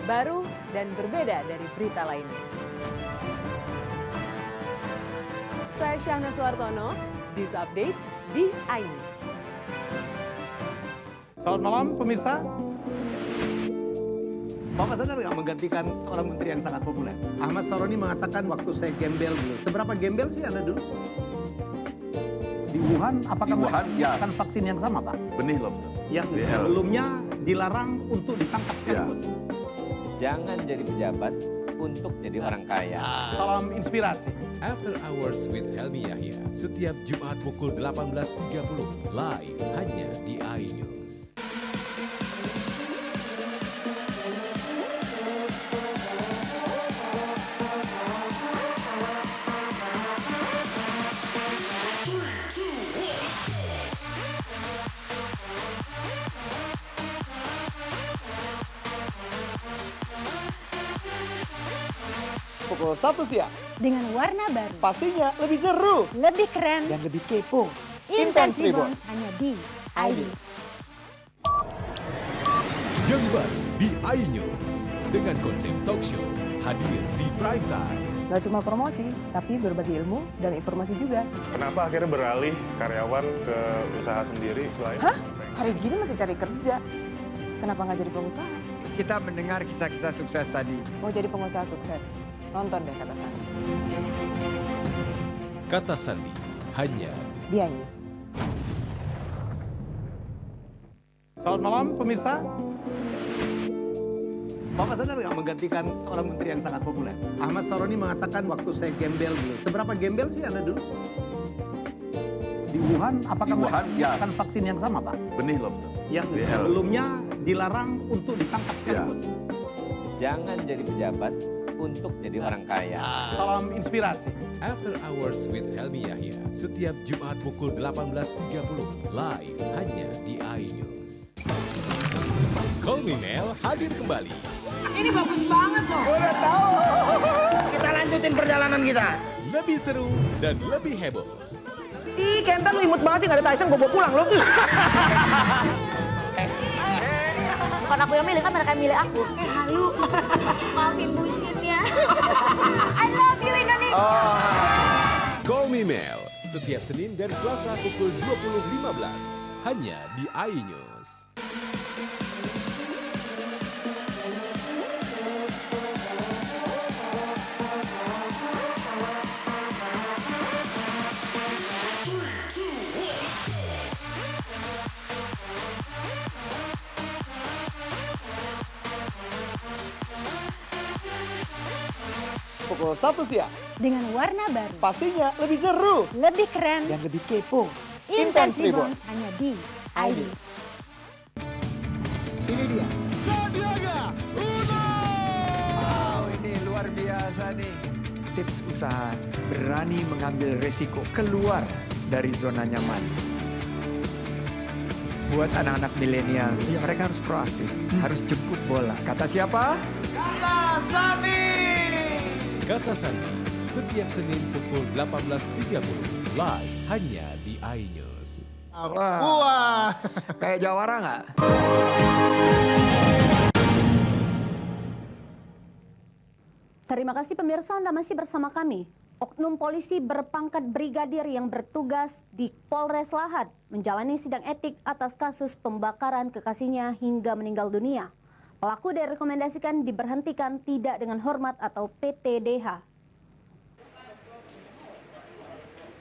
Baru dan berbeda dari berita lainnya. Saya Syahna Suartono, This Update di iNews. Selamat malam pemirsa. Bapak sadar nggak menggantikan seorang menteri yang sangat populer? Ahmad Saroni mengatakan waktu saya gembel dulu. Seberapa gembel sih Anda dulu? Di Wuhan, apakah melakukan vaksin yang sama, Pak? Benih lobster. Yang sebelumnya dilarang untuk ditangkap sekalipun. Jangan jadi pejabat untuk jadi orang kaya. Salam inspirasi. After Hours with Helmi Yahya setiap Jumat pukul 18.30 live hanya di iNews. Pukul 1 siang. Dengan warna baru. Pastinya lebih seru. Lebih keren. Dan lebih kepo. Intense Reborn hanya di iNews. Yang baru di iNews dengan konsep talk show hadir di prime time. Gak cuma promosi, tapi berbagi ilmu dan informasi juga. Kenapa akhirnya beralih karyawan ke usaha sendiri selain? Hah? Hari gini masih cari kerja. Kenapa nggak jadi pengusaha? Kita mendengar kisah-kisah sukses tadi. Mau jadi pengusaha sukses? Nonton deh Kata Sandi. Kata Sandi hanya di iNews. Selamat malam pemirsa. Bapak sadar nggak menggantikan seorang menteri yang sangat populer? Ahmad Saroni mengatakan waktu saya gembel dulu. Seberapa gembel sih Anda dulu? Di Wuhan, apakah mereka menggunakan vaksin yang sama, Pak? Benih lobster. Yang sebelumnya dilarang untuk ditangkap sekalipun. Jangan jadi pejabat untuk jadi orang kaya. Salam inspirasi. After Hours with Helmi Yahya, setiap Jumat pukul 18.30, live hanya di iNews. Call Me Mel hadir kembali. Ini bagus banget loh. Udah tahu. Kita lanjutin perjalanan kita. Lebih seru dan lebih heboh. Ih, Kentan lu imut banget sih, gak ada Tyson, gue bawa pulang lo. Bukan aku yang milih, kan mereka yang milih aku. Halu. Maafin bucinnya. I love you Indonesia. Call Me Mel, setiap Senin dan Selasa pukul 20.15, hanya di iNews. Pukul 1 siang. Dengan warna baru. Pastinya lebih seru. Lebih keren. Dan lebih kepo. Intense Reborn hanya di iNews. Ini dia. Sandiaga Uno. Wow, ini luar biasa nih. Tips usaha, berani mengambil resiko, keluar dari zona nyaman. Buat anak-anak milenial, mereka harus proaktif, harus jemput bola. Kata siapa? Kata Sandi. Kata Sandi, setiap Senin pukul 18.30, live hanya di iNews. Wah. Kayak jawara nggak? Terima kasih pemirsa, Anda masih bersama kami. Oknum polisi berpangkat brigadir yang bertugas di Polres Lahat menjalani sidang etik atas kasus pembakaran kekasihnya hingga meninggal dunia. Pelaku direkomendasikan diberhentikan tidak dengan hormat atau PTDH.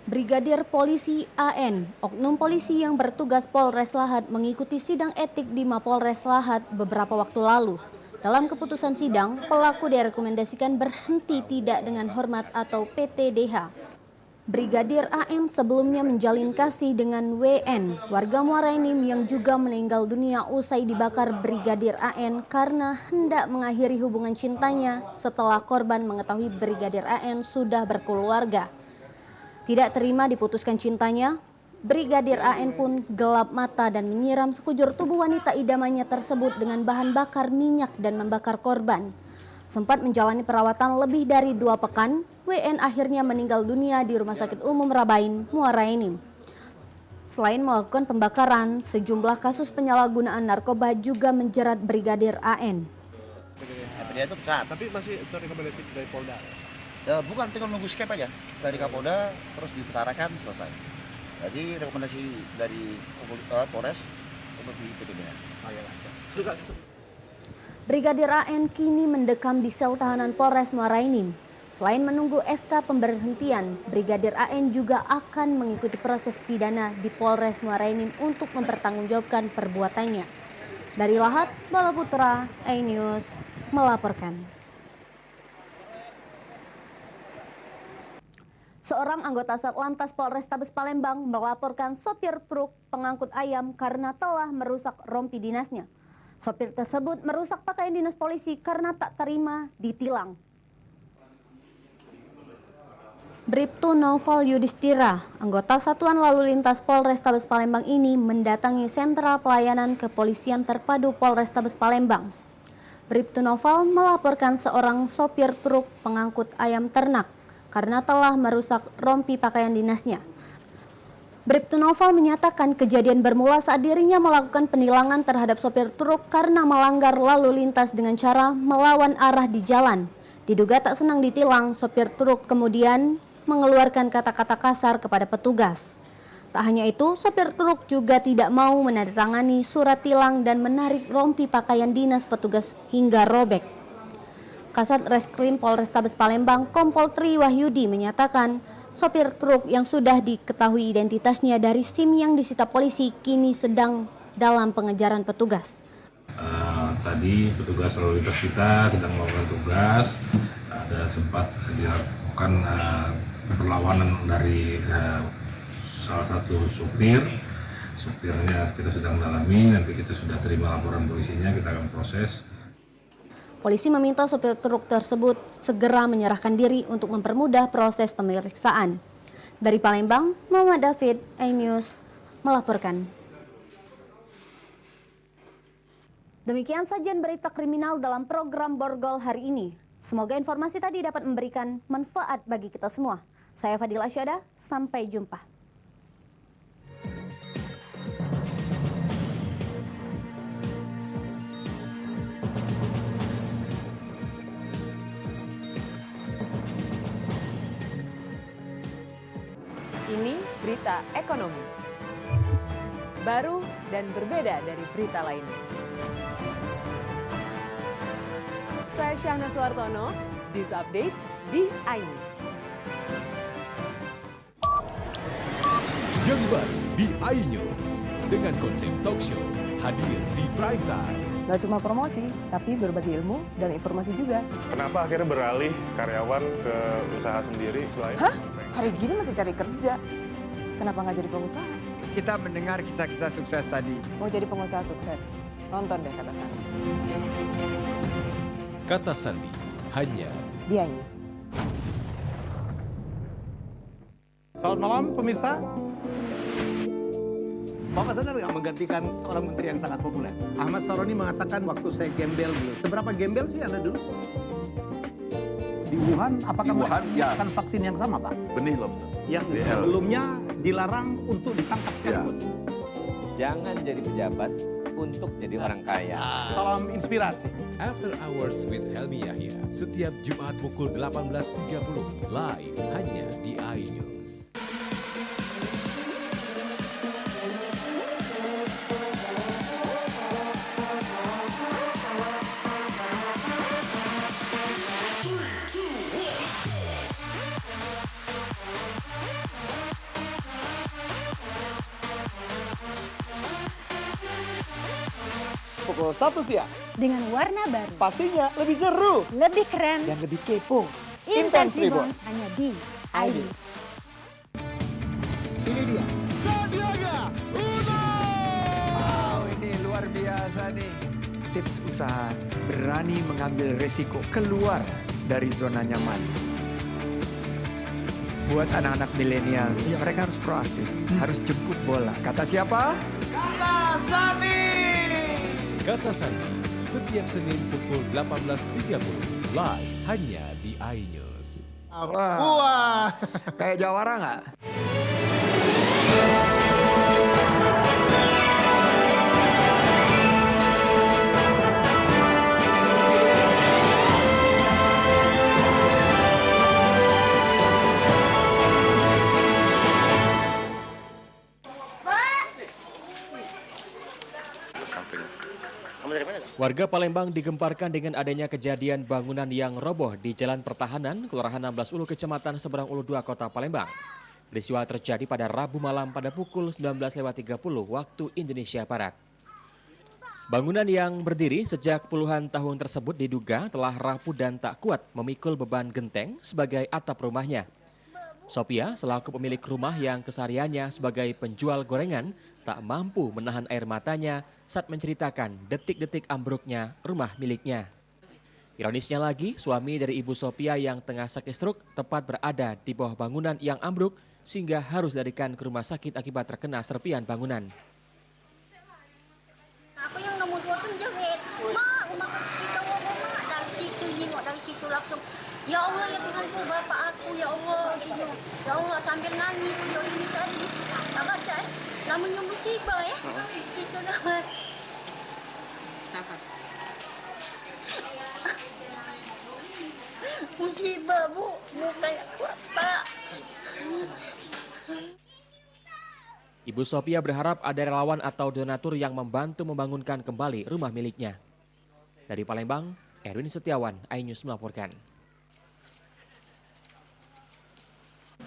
Brigadir Polisi AN, oknum polisi yang bertugas Polres Lahat mengikuti sidang etik di Mapolres Lahat beberapa waktu lalu. Dalam keputusan sidang, pelaku direkomendasikan berhenti tidak dengan hormat atau PTDH. Brigadir AN sebelumnya menjalin kasih dengan WN, warga Muara Enim yang juga meninggal dunia usai dibakar Brigadir AN karena hendak mengakhiri hubungan cintanya setelah korban mengetahui Brigadir AN sudah berkeluarga. Tidak terima diputuskan cintanya, Brigadir AN pun gelap mata dan menyiram sekujur tubuh wanita idamannya tersebut dengan bahan bakar minyak dan membakar korban. Sempat menjalani perawatan lebih dari 2 pekan, WN akhirnya meninggal dunia di Rumah Sakit Umum Rabain, Muara Enim. Selain melakukan pembakaran, sejumlah kasus penyalahgunaan narkoba juga menjerat Brigadir AN. Dia itu pecat. Tapi masih rekomendasi dari Polda? Bukan, tinggal nunggu skep aja. Dari Kapolda, terus diutarakan, selesai. Jadi rekomendasi dari Polres untuk di PTDH. Brigadir AN kini mendekam di sel tahanan Polres Muara Enim. Selain menunggu SK pemberhentian, Brigadir AN juga akan mengikuti proses pidana di Polres Muara Enim untuk mempertanggungjawabkan perbuatannya. Dari Lahat, Bala Putra, iNews melaporkan. Seorang anggota Satlantas Polrestabes Palembang melaporkan sopir truk pengangkut ayam karena telah merusak rompi dinasnya. Sopir tersebut merusak pakaian dinas polisi karena tak terima ditilang. Bribtu Noval Yudhistira, anggota Satuan Lalu Lintas Polrestabes Palembang ini mendatangi sentra pelayanan kepolisian terpadu Polrestabes Palembang. Bribtu Noval melaporkan seorang sopir truk pengangkut ayam ternak karena telah merusak rompi pakaian dinasnya. Bribtu Noval menyatakan kejadian bermula saat dirinya melakukan penilangan terhadap sopir truk karena melanggar lalu lintas dengan cara melawan arah di jalan. Diduga tak senang ditilang, sopir truk kemudian mengeluarkan kata-kata kasar kepada petugas. Tak hanya itu, sopir truk juga tidak mau menandatangani surat tilang dan menarik rompi pakaian dinas petugas hingga robek. Kasat Reskrim Polrestabes Palembang Kompol Tri Wahyudi menyatakan sopir truk yang sudah diketahui identitasnya dari SIM yang disita polisi kini sedang dalam pengejaran petugas. tadi petugas lalu lintas kita sedang melakukan tugas, ada sempat dilakukan perlawanan dari salah satu supirnya kita sedang dalami, nanti kita sudah terima laporan polisinya, kita akan proses. Polisi meminta sopir truk tersebut segera menyerahkan diri untuk mempermudah proses pemeriksaan. Dari Palembang, Muhammad David, iNews melaporkan. Demikian sajian berita kriminal dalam program Borgol hari ini. Semoga informasi tadi dapat memberikan manfaat bagi kita semua. Saya Fadila Syada, sampai jumpa. Ini berita ekonomi. Baru dan berbeda dari berita lainnya. Saya Syahna Suartono, This Update di iNews. Yang baru di iNews dengan konsep talk show hadir di prime time. Gak cuma promosi, tapi berbagi ilmu dan informasi juga. Kenapa akhirnya beralih karyawan ke usaha sendiri selain? Hah? Hari gini masih cari kerja. Kenapa nggak jadi pengusaha? Kita mendengar kisah-kisah sukses tadi. Mau jadi pengusaha sukses? Nonton deh Kata Sandi. Kata Sandi hanya di iNews. Selamat malam pemirsa. Bapak sadar nggak menggantikan seorang menteri yang sangat populer? Ahmad Saroni mengatakan waktu saya gembel dulu. Seberapa gembel sih Anda dulu? Di Wuhan, apakah menggunakan vaksin yang sama, Pak? Benih lobster. Yang sebelumnya dilarang untuk ditangkap sekalipun. Jangan jadi pejabat untuk jadi orang kaya. Salam inspirasi. After Hours with Helmi Yahya setiap Jumat pukul 18.30 live hanya di iNews. Pukul 1 siang. Dengan warna baru. Pastinya lebih seru. Lebih keren. Dan lebih kepo. Intense Reborn hanya di iNews. Ini dia. Sandiaga Uno! Wow, ini luar biasa nih. Tips usaha, berani mengambil resiko, keluar dari zona nyaman. Buat anak-anak milenial, mereka harus proaktif, harus jemput bola. Kata siapa? Kata Sandi! Kata Sandi setiap Senin pukul 18.30 live hanya di iNews. Wah, kayak jawara nggak? Warga Palembang digemparkan dengan adanya kejadian bangunan yang roboh di Jalan Pertahanan, Kelurahan 16 Ulu, Kecamatan Seberang Ulu 2, Kota Palembang. Peristiwa terjadi pada Rabu malam pada pukul 19.30 waktu Indonesia Barat. Bangunan yang berdiri sejak puluhan tahun tersebut diduga telah rapuh dan tak kuat memikul beban genteng sebagai atap rumahnya. Sophia selaku pemilik rumah yang kesehariannya sebagai penjual gorengan tak mampu menahan air matanya saat menceritakan detik-detik ambruknya rumah miliknya. Ironisnya lagi, suami dari Ibu Sophia yang tengah sakit stroke tepat berada di bawah bangunan yang ambruk sehingga harus dilarikan ke rumah sakit akibat terkena serpian bangunan. Aku yang nomor 2 penjahit. Mak, rumah kita ngomong mak dari situ, jengok dari situ langsung. Ya Allah ya Tuhanku, bapak aku ya Allah gitu. Ya Allah sambil nangis video ini tadi. Tak baca namanya musibah ya. Gitu dah. Siapa? Musibah bu, bukan kuat pak. Ibu Sophia berharap ada relawan atau donatur yang membantu membangunkan kembali rumah miliknya. Dari Palembang, Erwin Setiawan, iNews melaporkan.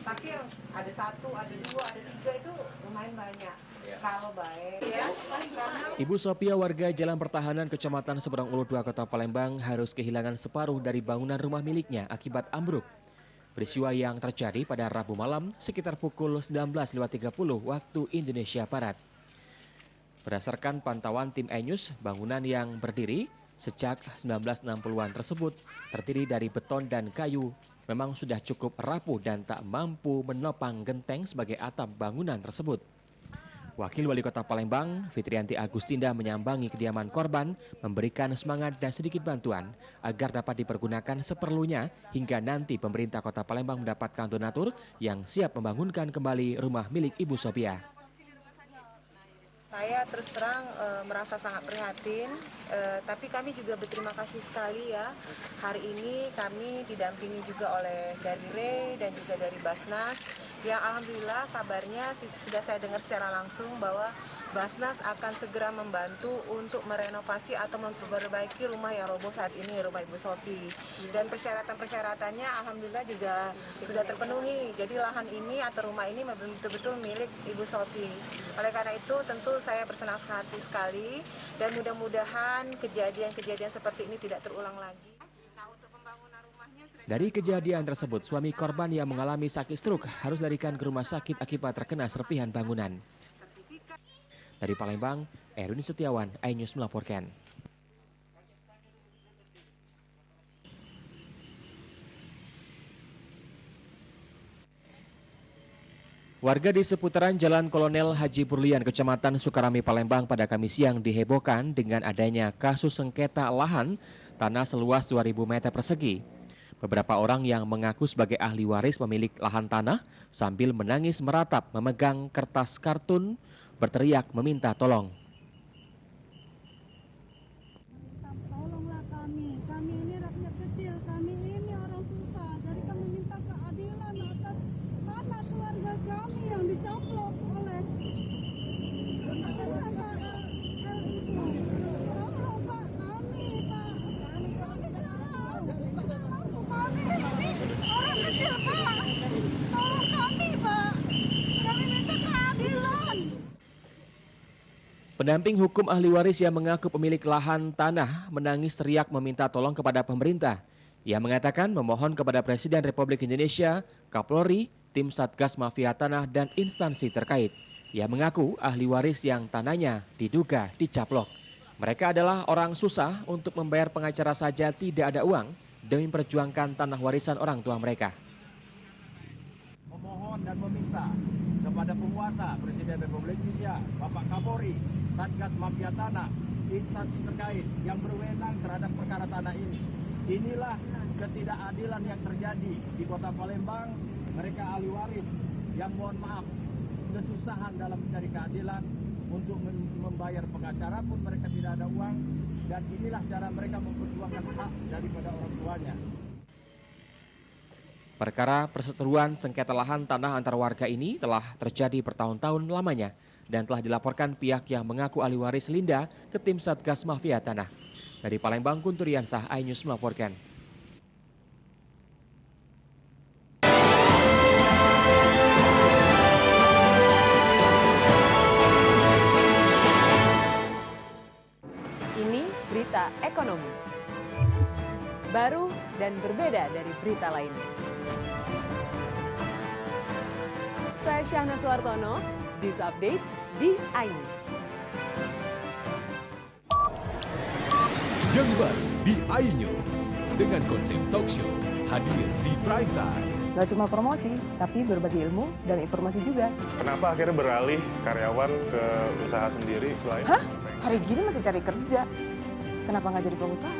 Tapi ada 1, ada 2, ada 3 itu lumayan banyak. Ibu Sophia warga Jalan Pertahanan Kecamatan Seberang Ulu 2 Kota Palembang harus kehilangan separuh dari bangunan rumah miliknya akibat ambruk. Peristiwa yang terjadi pada Rabu malam sekitar pukul 19.30 waktu Indonesia Barat. Berdasarkan pantauan tim E-News, bangunan yang berdiri sejak 1960-an tersebut terdiri dari beton dan kayu memang sudah cukup rapuh dan tak mampu menopang genteng sebagai atap bangunan tersebut. Wakil Wali Kota Palembang, Fitrianti Agustinda menyambangi kediaman korban, memberikan semangat dan sedikit bantuan agar dapat dipergunakan seperlunya hingga nanti pemerintah Kota Palembang mendapatkan donatur yang siap membangunkan kembali rumah milik Ibu Sophia. Saya terus terang merasa sangat prihatin, tapi kami juga berterima kasih sekali ya. Hari ini kami didampingi juga oleh dari RE dan juga dari Basnas, yang alhamdulillah kabarnya sudah saya dengar secara langsung bahwa Basnas akan segera membantu untuk merenovasi atau memperbaiki rumah yang roboh saat ini, rumah Ibu Sophie. Dan persyaratan-persyaratannya alhamdulillah juga sudah terpenuhi. Jadi lahan ini atau rumah ini betul-betul milik Ibu Sophie. Oleh karena itu tentu saya bersenang hati sekali dan mudah-mudahan kejadian-kejadian seperti ini tidak terulang lagi. Dari kejadian tersebut, suami korban yang mengalami sakit stroke harus dilarikan ke rumah sakit akibat terkena serpihan bangunan. Dari Palembang, Erwin Setiawan, iNews melaporkan. Warga di seputaran Jalan Kolonel Haji Burlian, Kecamatan Sukarami, Palembang pada Kamis siang dihebohkan dengan adanya kasus sengketa lahan tanah seluas 2.000 meter persegi. Beberapa orang yang mengaku sebagai ahli waris pemilik lahan tanah sambil menangis meratap memegang kertas kartun berteriak meminta tolong. Tolonglah kami ini rakyat kecil, kami ini orang susah, jadi kami minta keadilan atas anak keluarga kami yang dicaplok oleh tolong Pak, kami orang kecil Pak, tolong kami Pak, kami minta keadilan. Pendamping hukum ahli waris yang mengaku pemilik lahan tanah menangis teriak meminta tolong kepada pemerintah. Ia mengatakan memohon kepada Presiden Republik Indonesia, Kapolri, tim Satgas Mafia Tanah dan instansi terkait. Ia mengaku ahli waris yang tanahnya diduga dicaplok. Mereka adalah orang susah, untuk membayar pengacara saja tidak ada uang demi memperjuangkan tanah warisan orang tua mereka. Memohon dan meminta kepada penguasa Presiden Republik Indonesia, Bapak Kapolri, Satgas Mafia Tanah, instansi terkait yang berwenang terhadap perkara tanah ini. Inilah ketidakadilan yang terjadi di Kota Palembang. Mereka ahli waris yang mohon maaf kesusahan dalam mencari keadilan, untuk membayar pengacara pun mereka tidak ada uang, dan inilah cara mereka memperjuangkan hak daripada orang tuanya. Perkara perseteruan sengketa lahan tanah antar warga ini telah terjadi bertahun-tahun lamanya dan telah dilaporkan pihak yang mengaku ahli waris Linda ke tim Satgas Mafia Tanah. Dari Palembang, Kunturiansah, iNews melaporkan. Ini berita ekonomi. Baru dan berbeda dari berita lainnya. Saya Syahna Suartono, This Update di iNews. Yang baru di iNews dengan konsep talk show hadir di prime time. Gak cuma promosi, tapi berbagi ilmu dan informasi juga. Kenapa akhirnya beralih karyawan ke usaha sendiri selain? Hah? Hari gini masih cari kerja. Kenapa nggak jadi pengusaha?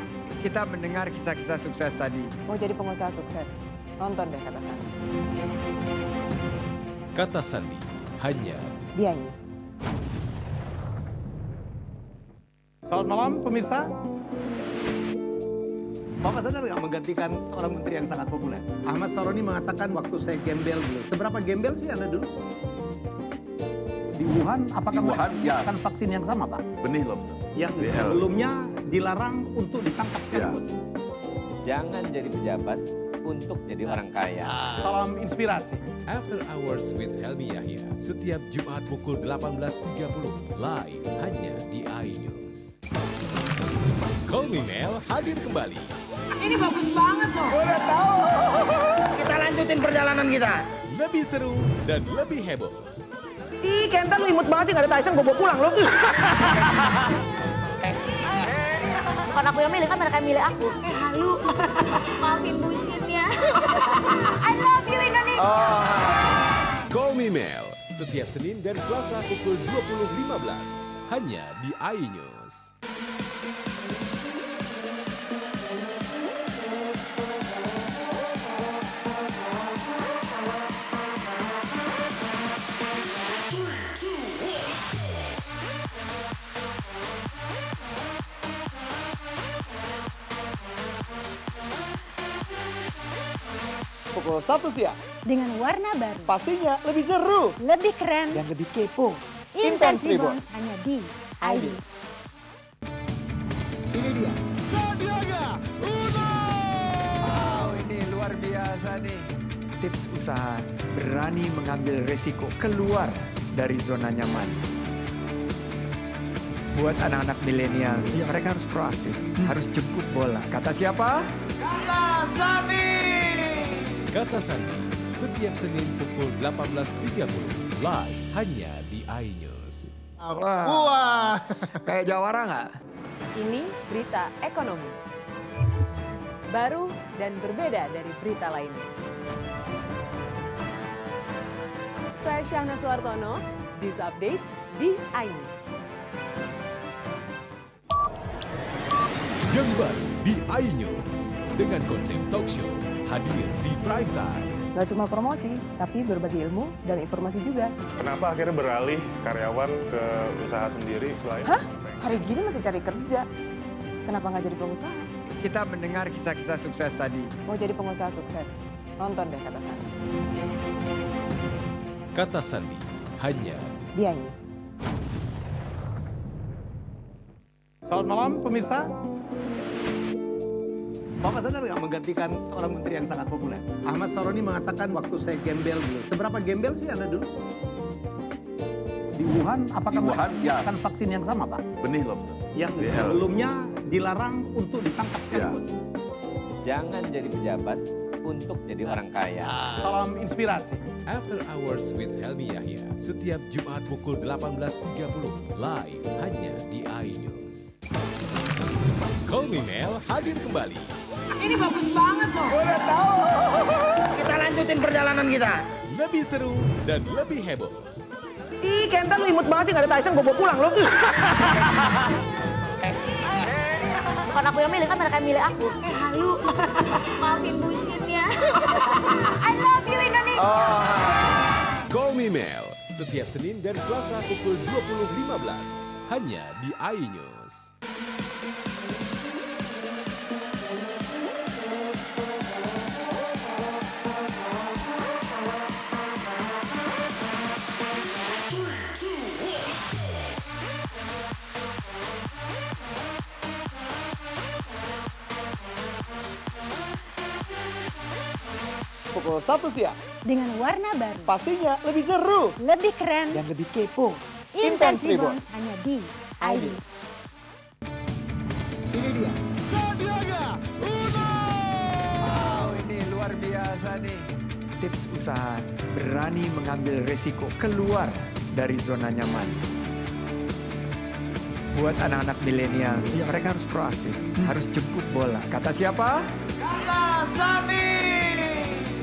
Kita mendengar kisah-kisah sukses tadi. Mau jadi pengusaha sukses? Nonton deh Kata Sandi. Kata Sandi hanya di iNews. Selamat malam pemirsa. Bapak sadar nggak menggantikan seorang menteri yang sangat populer? Ahmad Saroni mengatakan waktu saya gembel dulu. Seberapa gembel sih Anda dulu? Di Wuhan, apakah melakukan vaksin yang sama, Pak? Benih lobster. Yang sebelumnya dilarang untuk ditangkap sekalipun. Jangan jadi pejabat untuk jadi orang kaya. Salam inspirasi. After Hours with Helmi Yahya, setiap Jumat pukul 18.30, live hanya di iNews. Call Me Mel hadir kembali. Ini bagus banget loh. Udah tahu. Kita lanjutin perjalanan kita. Lebih seru dan lebih heboh. Ih, Kenta lu imut banget sih, gak ada Tyson, gue bawa pulang lo. Bukan aku yang milih, kan mereka yang milih aku. Halu. Maafin buncit ya. I love you Indonesia. Call Me Mel, setiap Senin dan Selasa pukul 20.15, hanya di iNews. Pukul 1 siang. Dengan warna baru, Pastinya lebih seru. lebih keren, Dan lebih kepo. Intense Intense Reborn hanya di iNews. Ini dia. Sandiaga Uno. Wow, ini luar biasa nih. Tips usaha berani mengambil resiko keluar dari zona nyaman. Buat anak-anak milenial, mereka harus proaktif, harus jemput bola. Kata siapa? Kata Sandi. Kata Sandi, setiap Senin pukul 18.30, live hanya di iNews. Wah. Kayak jawara nggak? Ini berita ekonomi. Baru dan berbeda dari berita lainnya. Saya Syahna Suartono, This Update di iNews. Yang baru di iNews dengan konsep talk show hadir di prime time. Gak cuma promosi, tapi berbagi ilmu dan informasi juga. Kenapa akhirnya beralih karyawan ke usaha sendiri selain? Hah? Hari gini masih cari kerja. Kenapa nggak jadi pengusaha? Kita mendengar kisah-kisah sukses tadi. Mau jadi pengusaha sukses? Nonton deh Kata Sandi. Kata Sandi, hanya Di iNews. Selamat malam pemirsa. Bapak sadar nggak menggantikan seorang menteri yang sangat populer? Ahmad Saroni mengatakan waktu saya gembel dulu. Seberapa gembel sih Anda dulu? Di Wuhan, apakah mereka menggunakan vaksin yang sama, Pak? Benih lobster. Yang sebelumnya dilarang untuk ditangkap sekalipun. Jangan jadi pejabat untuk jadi orang kaya. Salam inspirasi. After Hours with Helmi Yahya, setiap Jumat pukul 18.30, live hanya di iNews. Call Me Mel hadir kembali. Ini bagus banget loh. Udah tahu. Kita lanjutin perjalanan kita. Lebih seru dan lebih heboh. Ih, Kenta lu imut banget sih, gak ada Tyson, gue bawa pulang lo. Bukan aku yang milih, kan mereka yang milih aku. Halu. Maafin buncit ya. I love you Indonesia. Call Me Mel, setiap Senin dan Selasa pukul 20.15, hanya di iNews. Pukul 1 siang. Dengan warna baru, Pastinya lebih seru. lebih keren, Dan lebih kepo. Intense Reborn. Reborn hanya di iNews. Ini dia. Sandiaga Uno. Wow, ini luar biasa nih. Tips usaha berani mengambil resiko keluar dari zona nyaman. Buat anak-anak milenial, mereka harus proaktif, harus jemput bola. Kata siapa? Kata Sandi.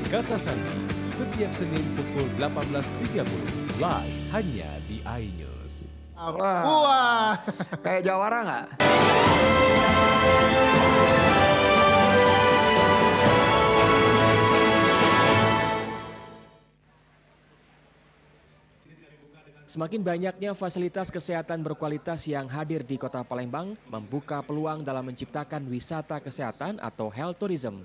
Kata Sandi, setiap Senin pukul 18.30, live hanya di iNews. Wah. Kayak jawara nggak? Semakin banyaknya fasilitas kesehatan berkualitas yang hadir di Kota Palembang membuka peluang dalam menciptakan wisata kesehatan atau health tourism.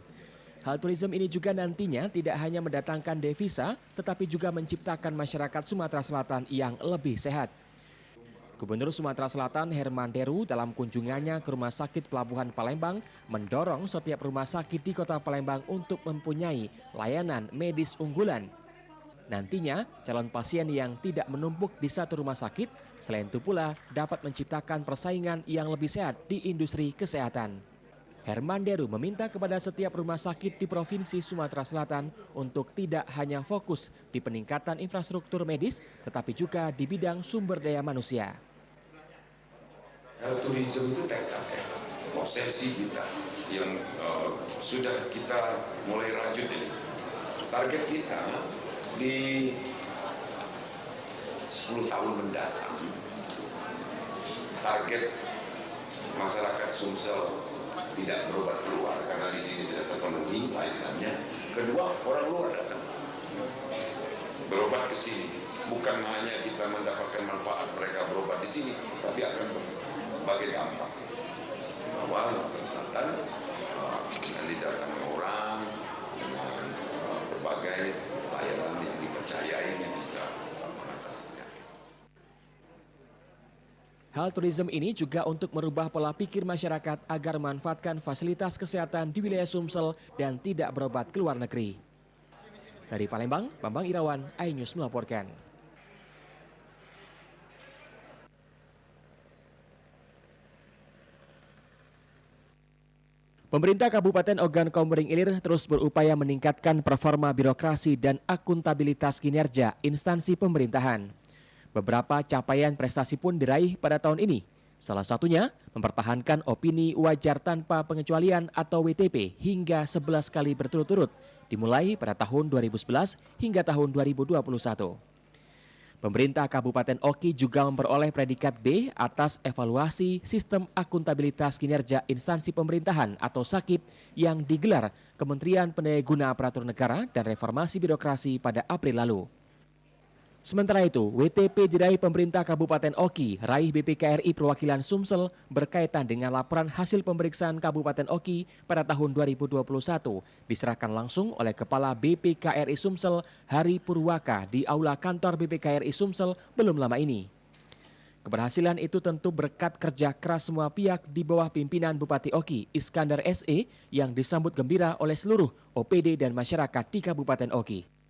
Health tourism ini juga nantinya tidak hanya mendatangkan devisa, tetapi juga menciptakan masyarakat Sumatera Selatan yang lebih sehat. Gubernur Sumatera Selatan Herman Deru dalam kunjungannya ke Rumah Sakit Pelabuhan Palembang mendorong setiap rumah sakit di Kota Palembang untuk mempunyai layanan medis unggulan. Nantinya, calon pasien yang tidak menumpuk di satu rumah sakit, selain itu pula dapat menciptakan persaingan yang lebih sehat di industri kesehatan. Herman Deru meminta kepada setiap rumah sakit di Provinsi Sumatera Selatan untuk tidak hanya fokus di peningkatan infrastruktur medis, tetapi juga di bidang sumber daya manusia. Tourism itu tekad ya, obsesi kita yang sudah kita mulai rajut ini. Target kita di 10 tahun mendatang, target masyarakat Sumsel tidak berobat keluar karena di sini sudah terpenuhi layanannya. Kedua, orang luar datang berobat ke sini. Bukan hanya kita mendapatkan manfaat mereka berobat di sini, tapi akan berbagai dampak. Bahwa Sumatera Selatan akan didatangi orang dengan berbagai layanan yang dipercayai yang bisa mengatasinya. Hal turisme ini juga untuk merubah pola pikir masyarakat agar memanfaatkan fasilitas kesehatan di wilayah Sumsel dan tidak berobat ke luar negeri. Dari Palembang, Bambang Irawan, iNews melaporkan. Pemerintah Kabupaten Ogan Komering Ilir terus berupaya meningkatkan performa birokrasi dan akuntabilitas kinerja instansi pemerintahan. Beberapa capaian prestasi pun diraih pada tahun ini. Salah satunya mempertahankan opini wajar tanpa pengecualian atau WTP hingga 11 kali berturut-turut, dimulai pada tahun 2011 hingga tahun 2021. Pemerintah Kabupaten Oki juga memperoleh predikat B atas evaluasi sistem akuntabilitas kinerja instansi pemerintahan atau SAKIP yang digelar Kementerian Pendayaguna Aparatur Negara dan Reformasi Birokrasi pada April lalu. Sementara itu, WTP diraih pemerintah Kabupaten Oki, raih BPKRI Perwakilan Sumsel berkaitan dengan laporan hasil pemeriksaan Kabupaten Oki pada tahun 2021 diserahkan langsung oleh Kepala BPKRI Sumsel Hari Purwaka di Aula Kantor BPKRI Sumsel belum lama ini. Keberhasilan itu tentu berkat kerja keras semua pihak di bawah pimpinan Bupati Oki, Iskandar SE, yang disambut gembira oleh seluruh OPD dan masyarakat di Kabupaten Oki.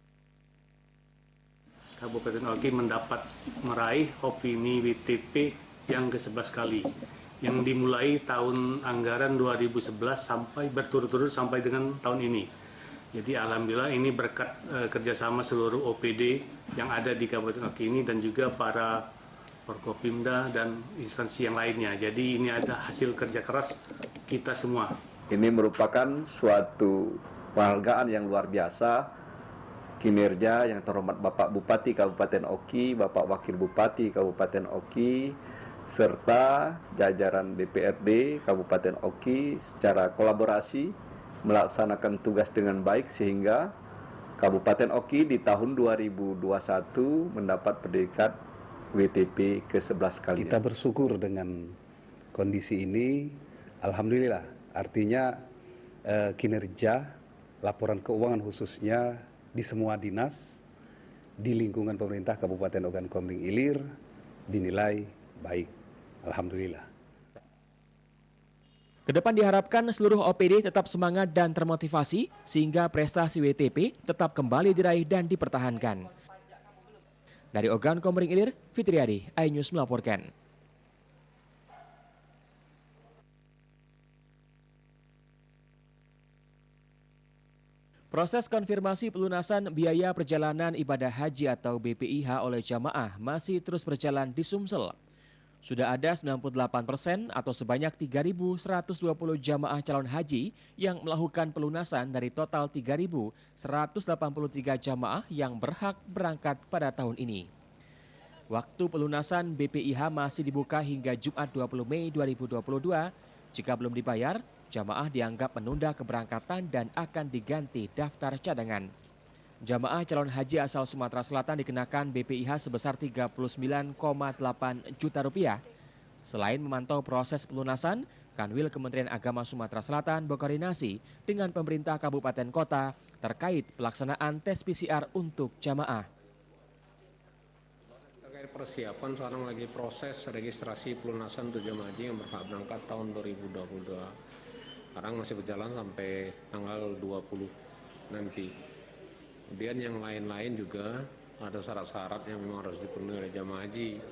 Kabupaten Oki mendapat meraih opini WTP yang ke-11 kali yang dimulai tahun anggaran 2011 sampai berturut-turut sampai dengan tahun ini. Jadi alhamdulillah ini berkat kerjasama seluruh OPD yang ada di Kabupaten Oki ini dan juga para Forkopimda dan instansi yang lainnya. Jadi ini ada hasil kerja keras kita semua. Ini merupakan suatu penghargaan yang luar biasa kinerja yang terhormat Bapak Bupati Kabupaten Oki, Bapak Wakil Bupati Kabupaten Oki, serta jajaran DPRD Kabupaten Oki secara kolaborasi melaksanakan tugas dengan baik sehingga Kabupaten Oki di tahun 2021 mendapat predikat WTP ke-11 kali. Kita bersyukur dengan kondisi ini, alhamdulillah. Artinya kinerja laporan keuangan khususnya di semua dinas di lingkungan pemerintah Kabupaten Ogan Komering Ilir dinilai baik. Alhamdulillah. Kedepan diharapkan seluruh OPD tetap semangat dan termotivasi sehingga prestasi WTP tetap kembali diraih dan dipertahankan. Dari Ogan Komering Ilir, Fitriadi, iNews melaporkan. Proses konfirmasi pelunasan biaya perjalanan ibadah haji atau BPIH oleh jamaah masih terus berjalan di Sumsel. Sudah ada 98% atau sebanyak 3.120 jamaah calon haji yang melakukan pelunasan dari total 3.183 jamaah yang berhak berangkat pada tahun ini. Waktu pelunasan BPIH masih dibuka hingga Jumat 20 Mei 2022. Jika belum dibayar, jamaah dianggap menunda keberangkatan dan akan diganti daftar cadangan. Jamaah calon haji asal Sumatera Selatan dikenakan BPIH sebesar Rp39,8 juta. Selain memantau proses pelunasan, Kanwil Kementerian Agama Sumatera Selatan berkoordinasi dengan pemerintah kabupaten kota terkait pelaksanaan tes PCR untuk jamaah. Persiapan sekarang lagi proses registrasi pelunasan untuk jemaah haji yang berhak berangkat tahun 2022. Sekarang masih berjalan sampai tanggal 20 nanti. Kemudian yang lain-lain juga ada syarat-syarat yang memang harus dipenuhi oleh jemaah haji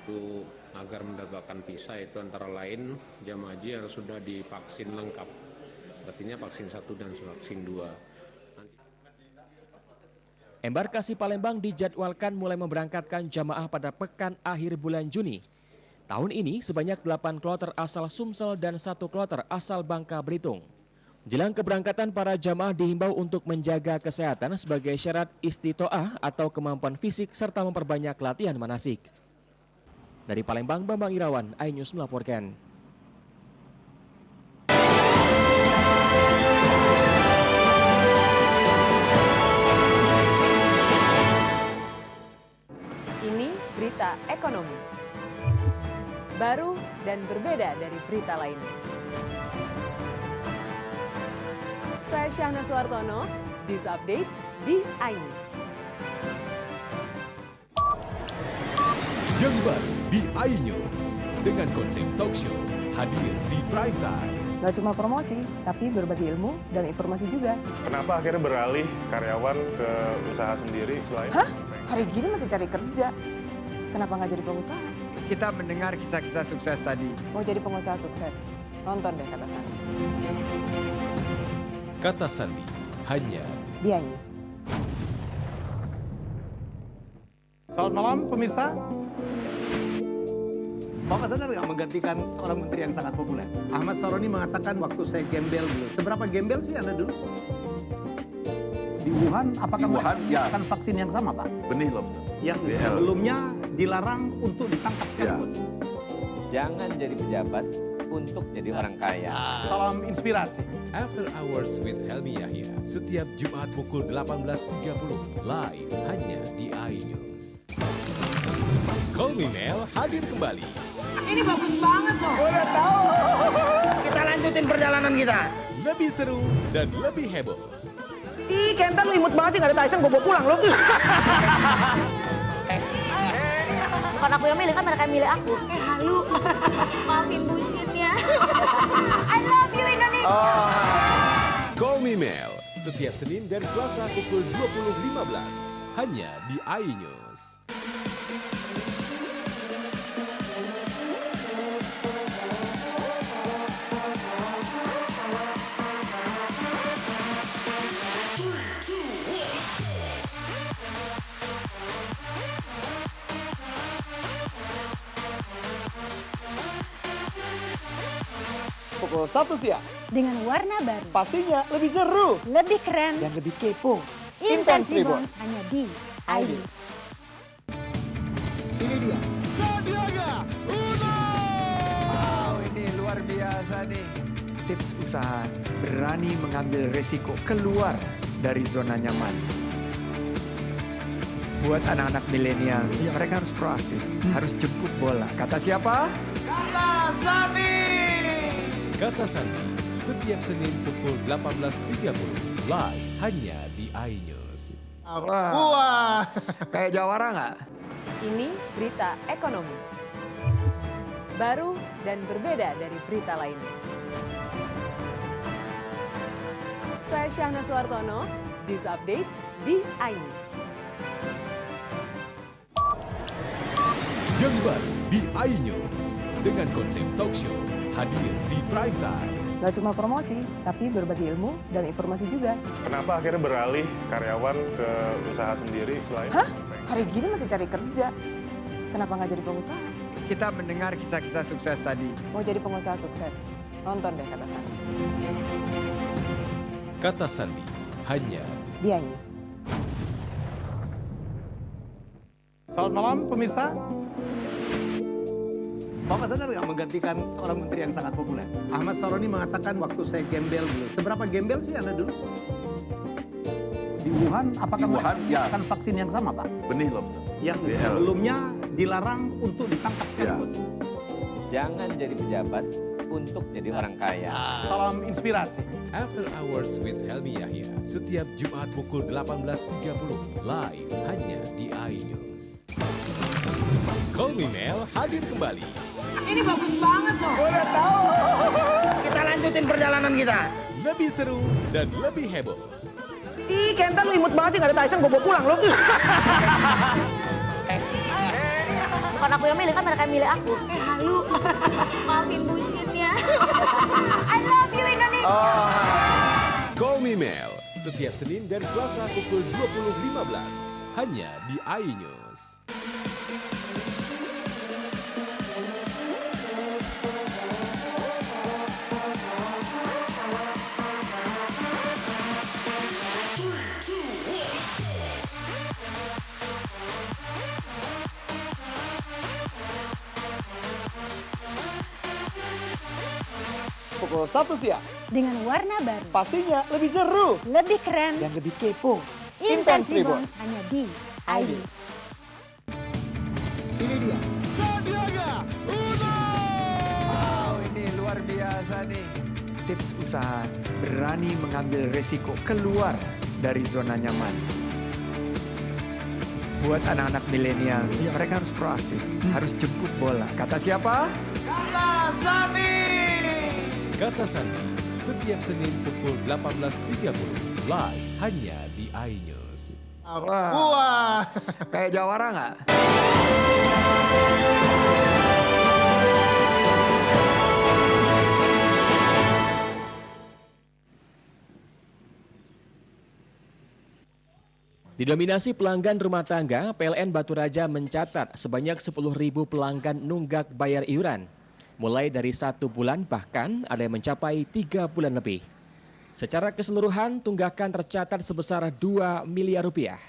itu agar mendapatkan visa, itu antara lain jemaah haji harus sudah divaksin lengkap, artinya vaksin 1 dan vaksin 2. Embarkasi Palembang dijadwalkan mulai memberangkatkan jamaah pada pekan akhir bulan Juni. Tahun ini sebanyak 8 kloter asal Sumsel dan 1 kloter asal Bangka Belitung. Jelang keberangkatan, para jamaah dihimbau untuk menjaga kesehatan sebagai syarat istitoah atau kemampuan fisik serta memperbanyak latihan manasik. Dari Palembang, Bambang Irawan, iNews melaporkan. Ini berita ekonomi. Baru dan berbeda dari berita lainnya. Saya Syahna Suartono, This Update di iNews. Yang baru di iNews dengan konsep talk show hadir di prime time. Gak cuma promosi, tapi berbagi ilmu dan informasi juga. Kenapa akhirnya beralih karyawan ke usaha sendiri selain? Hah? Hari gini masih cari kerja. Kenapa nggak jadi pengusaha? Kita mendengar kisah-kisah sukses tadi. Mau jadi pengusaha sukses? Nonton deh Kata Sandi. Kata Sandi hanya di iNews. Selamat malam pemirsa. Bapak sadar nggak menggantikan seorang menteri yang sangat populer? Ahmad Saroni mengatakan waktu saya gembel dulu. Seberapa gembel sih Anda dulu? Di Wuhan, apakah menggunakan vaksin yang sama, Pak? Benih lobster. Yang sebelumnya dilarang untuk ditangkap sekalipun. Jangan jadi pejabat untuk jadi orang kaya. Salam inspirasi. After Hours with Helmi Yahya setiap Jumat pukul 18.30 live hanya di iNews. Call Me Mel hadir kembali. Ini bagus banget loh. Udah tahu. Kita lanjutin perjalanan kita. Lebih seru dan lebih heboh. Ih, Kenta lu imut banget sih, gak ada Tyson, gue bawa pulang lo. Bukan aku yang milih, kan mereka yang milih aku. Halu. Maafin bucin ya. I love you Indonesia. Call Me Mel setiap Senin dan Selasa pukul 20.15 hanya di iNews. Pukul 1 siang. Dengan warna baru. Pastinya lebih seru. Lebih keren. Dan lebih kepo. Intense Reborn hanya di iNews. Ini dia. Sandiaga Uno! Wow, ini luar biasa nih. Tips usaha, berani mengambil resiko, keluar dari zona nyaman. Buat anak-anak milenial, mereka harus proaktif, harus jemput bola. Kata siapa? Kata Sandi. Kata Sandi setiap Senin pukul 18.30 live hanya di iNews. Wah, kayak jawara nggak? Ini berita ekonomi. Baru dan berbeda dari berita lainnya. Saya Syahna Suartono, This Update di iNews. Yang baru di iNews dengan konsep talk show hadir di prime time. Gak cuma promosi, tapi berbagi ilmu dan informasi juga. Kenapa akhirnya beralih karyawan ke usaha sendiri selain? Hah? Hari gini masih cari kerja. Kenapa nggak jadi pengusaha? Kita mendengar kisah-kisah sukses tadi. Mau jadi pengusaha sukses? Nonton deh Kata Sandi. Kata Sandi hanya di iNews. Selamat malam pemirsa. Bapak sadar nggak menggantikan seorang menteri yang sangat populer? Ahmad Saroni mengatakan waktu saya gembel dulu. Seberapa gembel sih Anda dulu? Di Wuhan, apakah menggunakan vaksin yang sama, Pak? Benih lobster. Yang sebelumnya dilarang untuk ditangkap sekalipun. Jangan jadi pejabat untuk jadi orang kaya. Salam inspirasi. After Hours with Helmi Yahya setiap Jumat pukul 18.30 live hanya di iNews. Call Me Mel hadir kembali. Ini bagus banget loh. Udah tahu. Kita lanjutin perjalanan kita. Lebih seru dan lebih heboh. Ih, Kenta lu imut banget sih, gak ada Tyson, gue bawa pulang lo. Bukan aku yang milih, kan mereka yang milih aku. Halu. Maafin bucin ya. I love you Indonesia. Call Me Mel, setiap Senin dan Selasa pukul 20.15 hanya di iNews. Pukul 1 siang. Dengan warna baru. Pastinya lebih seru. Lebih keren. Dan lebih kepo. Intense Reborn hanya di iNews. Ini dia. Sandiaga Uno. Wow, ini luar biasa nih. Tips usaha berani mengambil resiko keluar dari zona nyaman. Buat anak-anak milenial, mereka harus proaktif, harus jemput bola. Kata siapa? Kata Sani. Kata Sandi, setiap Senin pukul 18.30 live hanya di iNews. Wah, kayak jawara nggak? Didominasi pelanggan rumah tangga, PLN Batu Raja mencatat sebanyak 10.000 pelanggan nunggak bayar iuran. Mulai dari 1 bulan bahkan ada yang mencapai 3 bulan lebih. Secara keseluruhan tunggakan tercatat sebesar 2 miliar rupiah.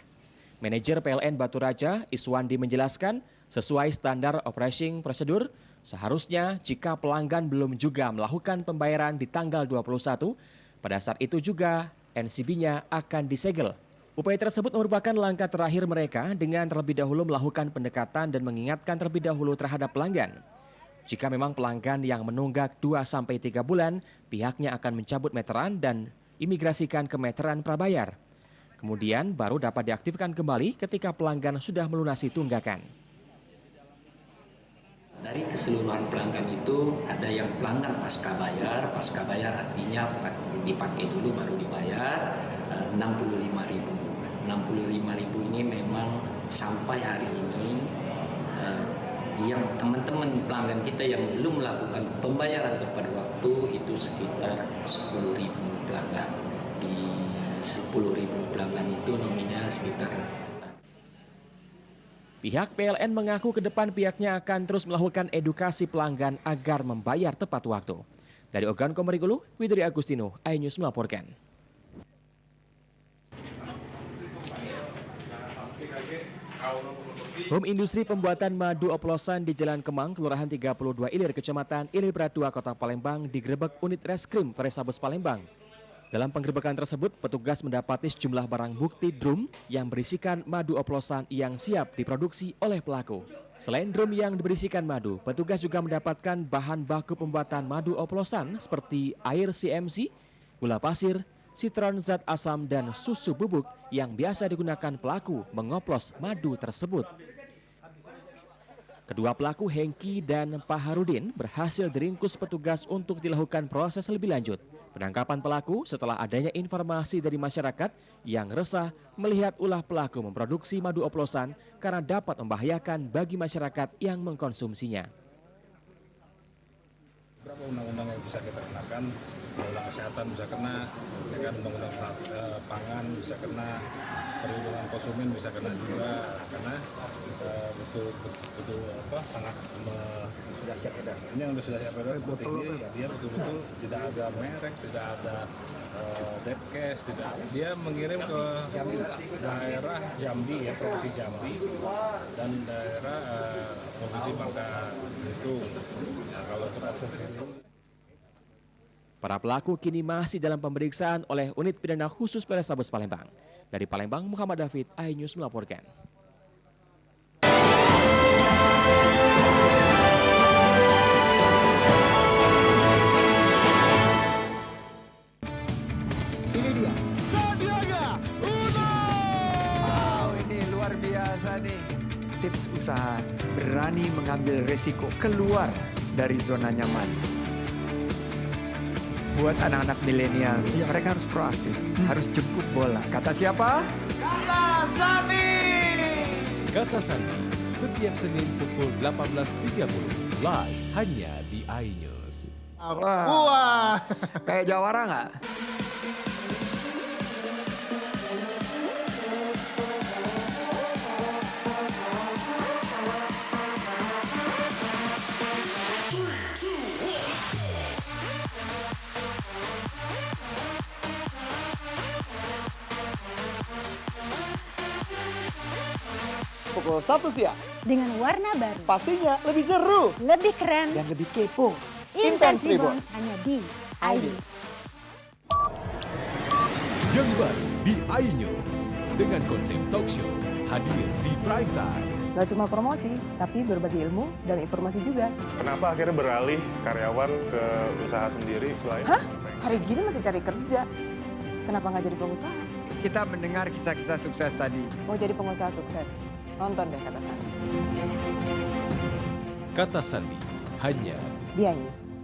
Manajer PLN Batu Raja Iswandi menjelaskan sesuai standar operating prosedur seharusnya jika pelanggan belum juga melakukan pembayaran di tanggal 21, pada saat itu juga NCB-nya akan disegel. Upaya tersebut merupakan langkah terakhir mereka dengan terlebih dahulu melakukan pendekatan dan mengingatkan terlebih dahulu terhadap pelanggan. Jika memang pelanggan yang menunggak 2-3 bulan, pihaknya akan mencabut meteran dan imigrasikan ke meteran prabayar. Kemudian baru dapat diaktifkan kembali ketika pelanggan sudah melunasi tunggakan. Dari keseluruhan pelanggan itu ada yang pelanggan pasca bayar artinya dipakai dulu baru dibayar 65.000. 65.000 ini memang sampai hari ini yang teman-teman pelanggan kita yang belum melakukan pembayaran tepat waktu itu sekitar 10.000 pelanggan. Di 10.000 pelanggan itu nominal sekitar. Pihak PLN mengaku ke depan pihaknya akan terus melakukan edukasi pelanggan agar membayar tepat waktu. Dari Ogan Komerigulu, Widri Agustino, iNews melaporkan. Home industri pembuatan madu oplosan di Jalan Kemang, Kelurahan 32 Ilir, Kecamatan Ilir Beratua, Kota Palembang, digerebek unit reskrim Polrestabes Palembang. Dalam penggerebekan tersebut, petugas mendapati sejumlah barang bukti drum yang berisikan madu oplosan yang siap diproduksi oleh pelaku. Selain drum yang berisikan madu, petugas juga mendapatkan bahan baku pembuatan madu oplosan seperti air CMC, gula pasir, sitron zat asam, dan susu bubuk yang biasa digunakan pelaku mengoplos madu tersebut. Kedua pelaku Hengki dan Pak Harudin berhasil diringkus petugas untuk dilakukan proses lebih lanjut. Penangkapan pelaku setelah adanya informasi dari masyarakat yang resah melihat ulah pelaku memproduksi madu oplosan karena dapat membahayakan bagi masyarakat yang mengkonsumsinya. Berapa undang-undang yang bisa kita kenakan, undang kesehatan bisa kena, ya kan, undang-undang pangan bisa kena, perlindungan konsumen bisa kena juga, karena betul sangat sudah siap edar. Ini yang sudah siap edar ini dia betul-betul tidak ada merek, tidak ada depkes, tidak, dia mengirim ke daerah Jambi ya, provinsi Jambi dan daerah provinsi Bangka Belitung. Nah, kalau proses ini. Para pelaku kini masih dalam pemeriksaan oleh Unit Pidana Khusus Polrestabes Palembang. Dari Palembang, Muhammad David, iNews melaporkan. Ini dia. Sandiaga Uno. Wow, ini luar biasa nih. Tips usaha berani mengambil resiko keluar dari zona nyaman. Buat anak-anak milenial, mereka harus proaktif, harus jemput bola. Kata siapa? Kata Sandi. Kata Sandi, setiap Senin pukul 18.30 live hanya di iNews. Wah, kayak jawara nggak? Pukul 1 siang. Dengan warna baru. Pastinya lebih seru. Lebih keren. Dan lebih kepo. Intense Reborn hanya di iNews. Yang baru di iNews dengan konsep talk show hadir di prime time. Gak cuma promosi, tapi berbagi ilmu dan informasi juga. Kenapa akhirnya beralih karyawan ke usaha sendiri selain? Hah? Hari gini masih cari kerja. Kenapa nggak jadi pengusaha? Kita mendengar kisah-kisah sukses tadi. Mau jadi pengusaha sukses? Nonton deh Kata Sandi. Kata Sandi hanya di iNews.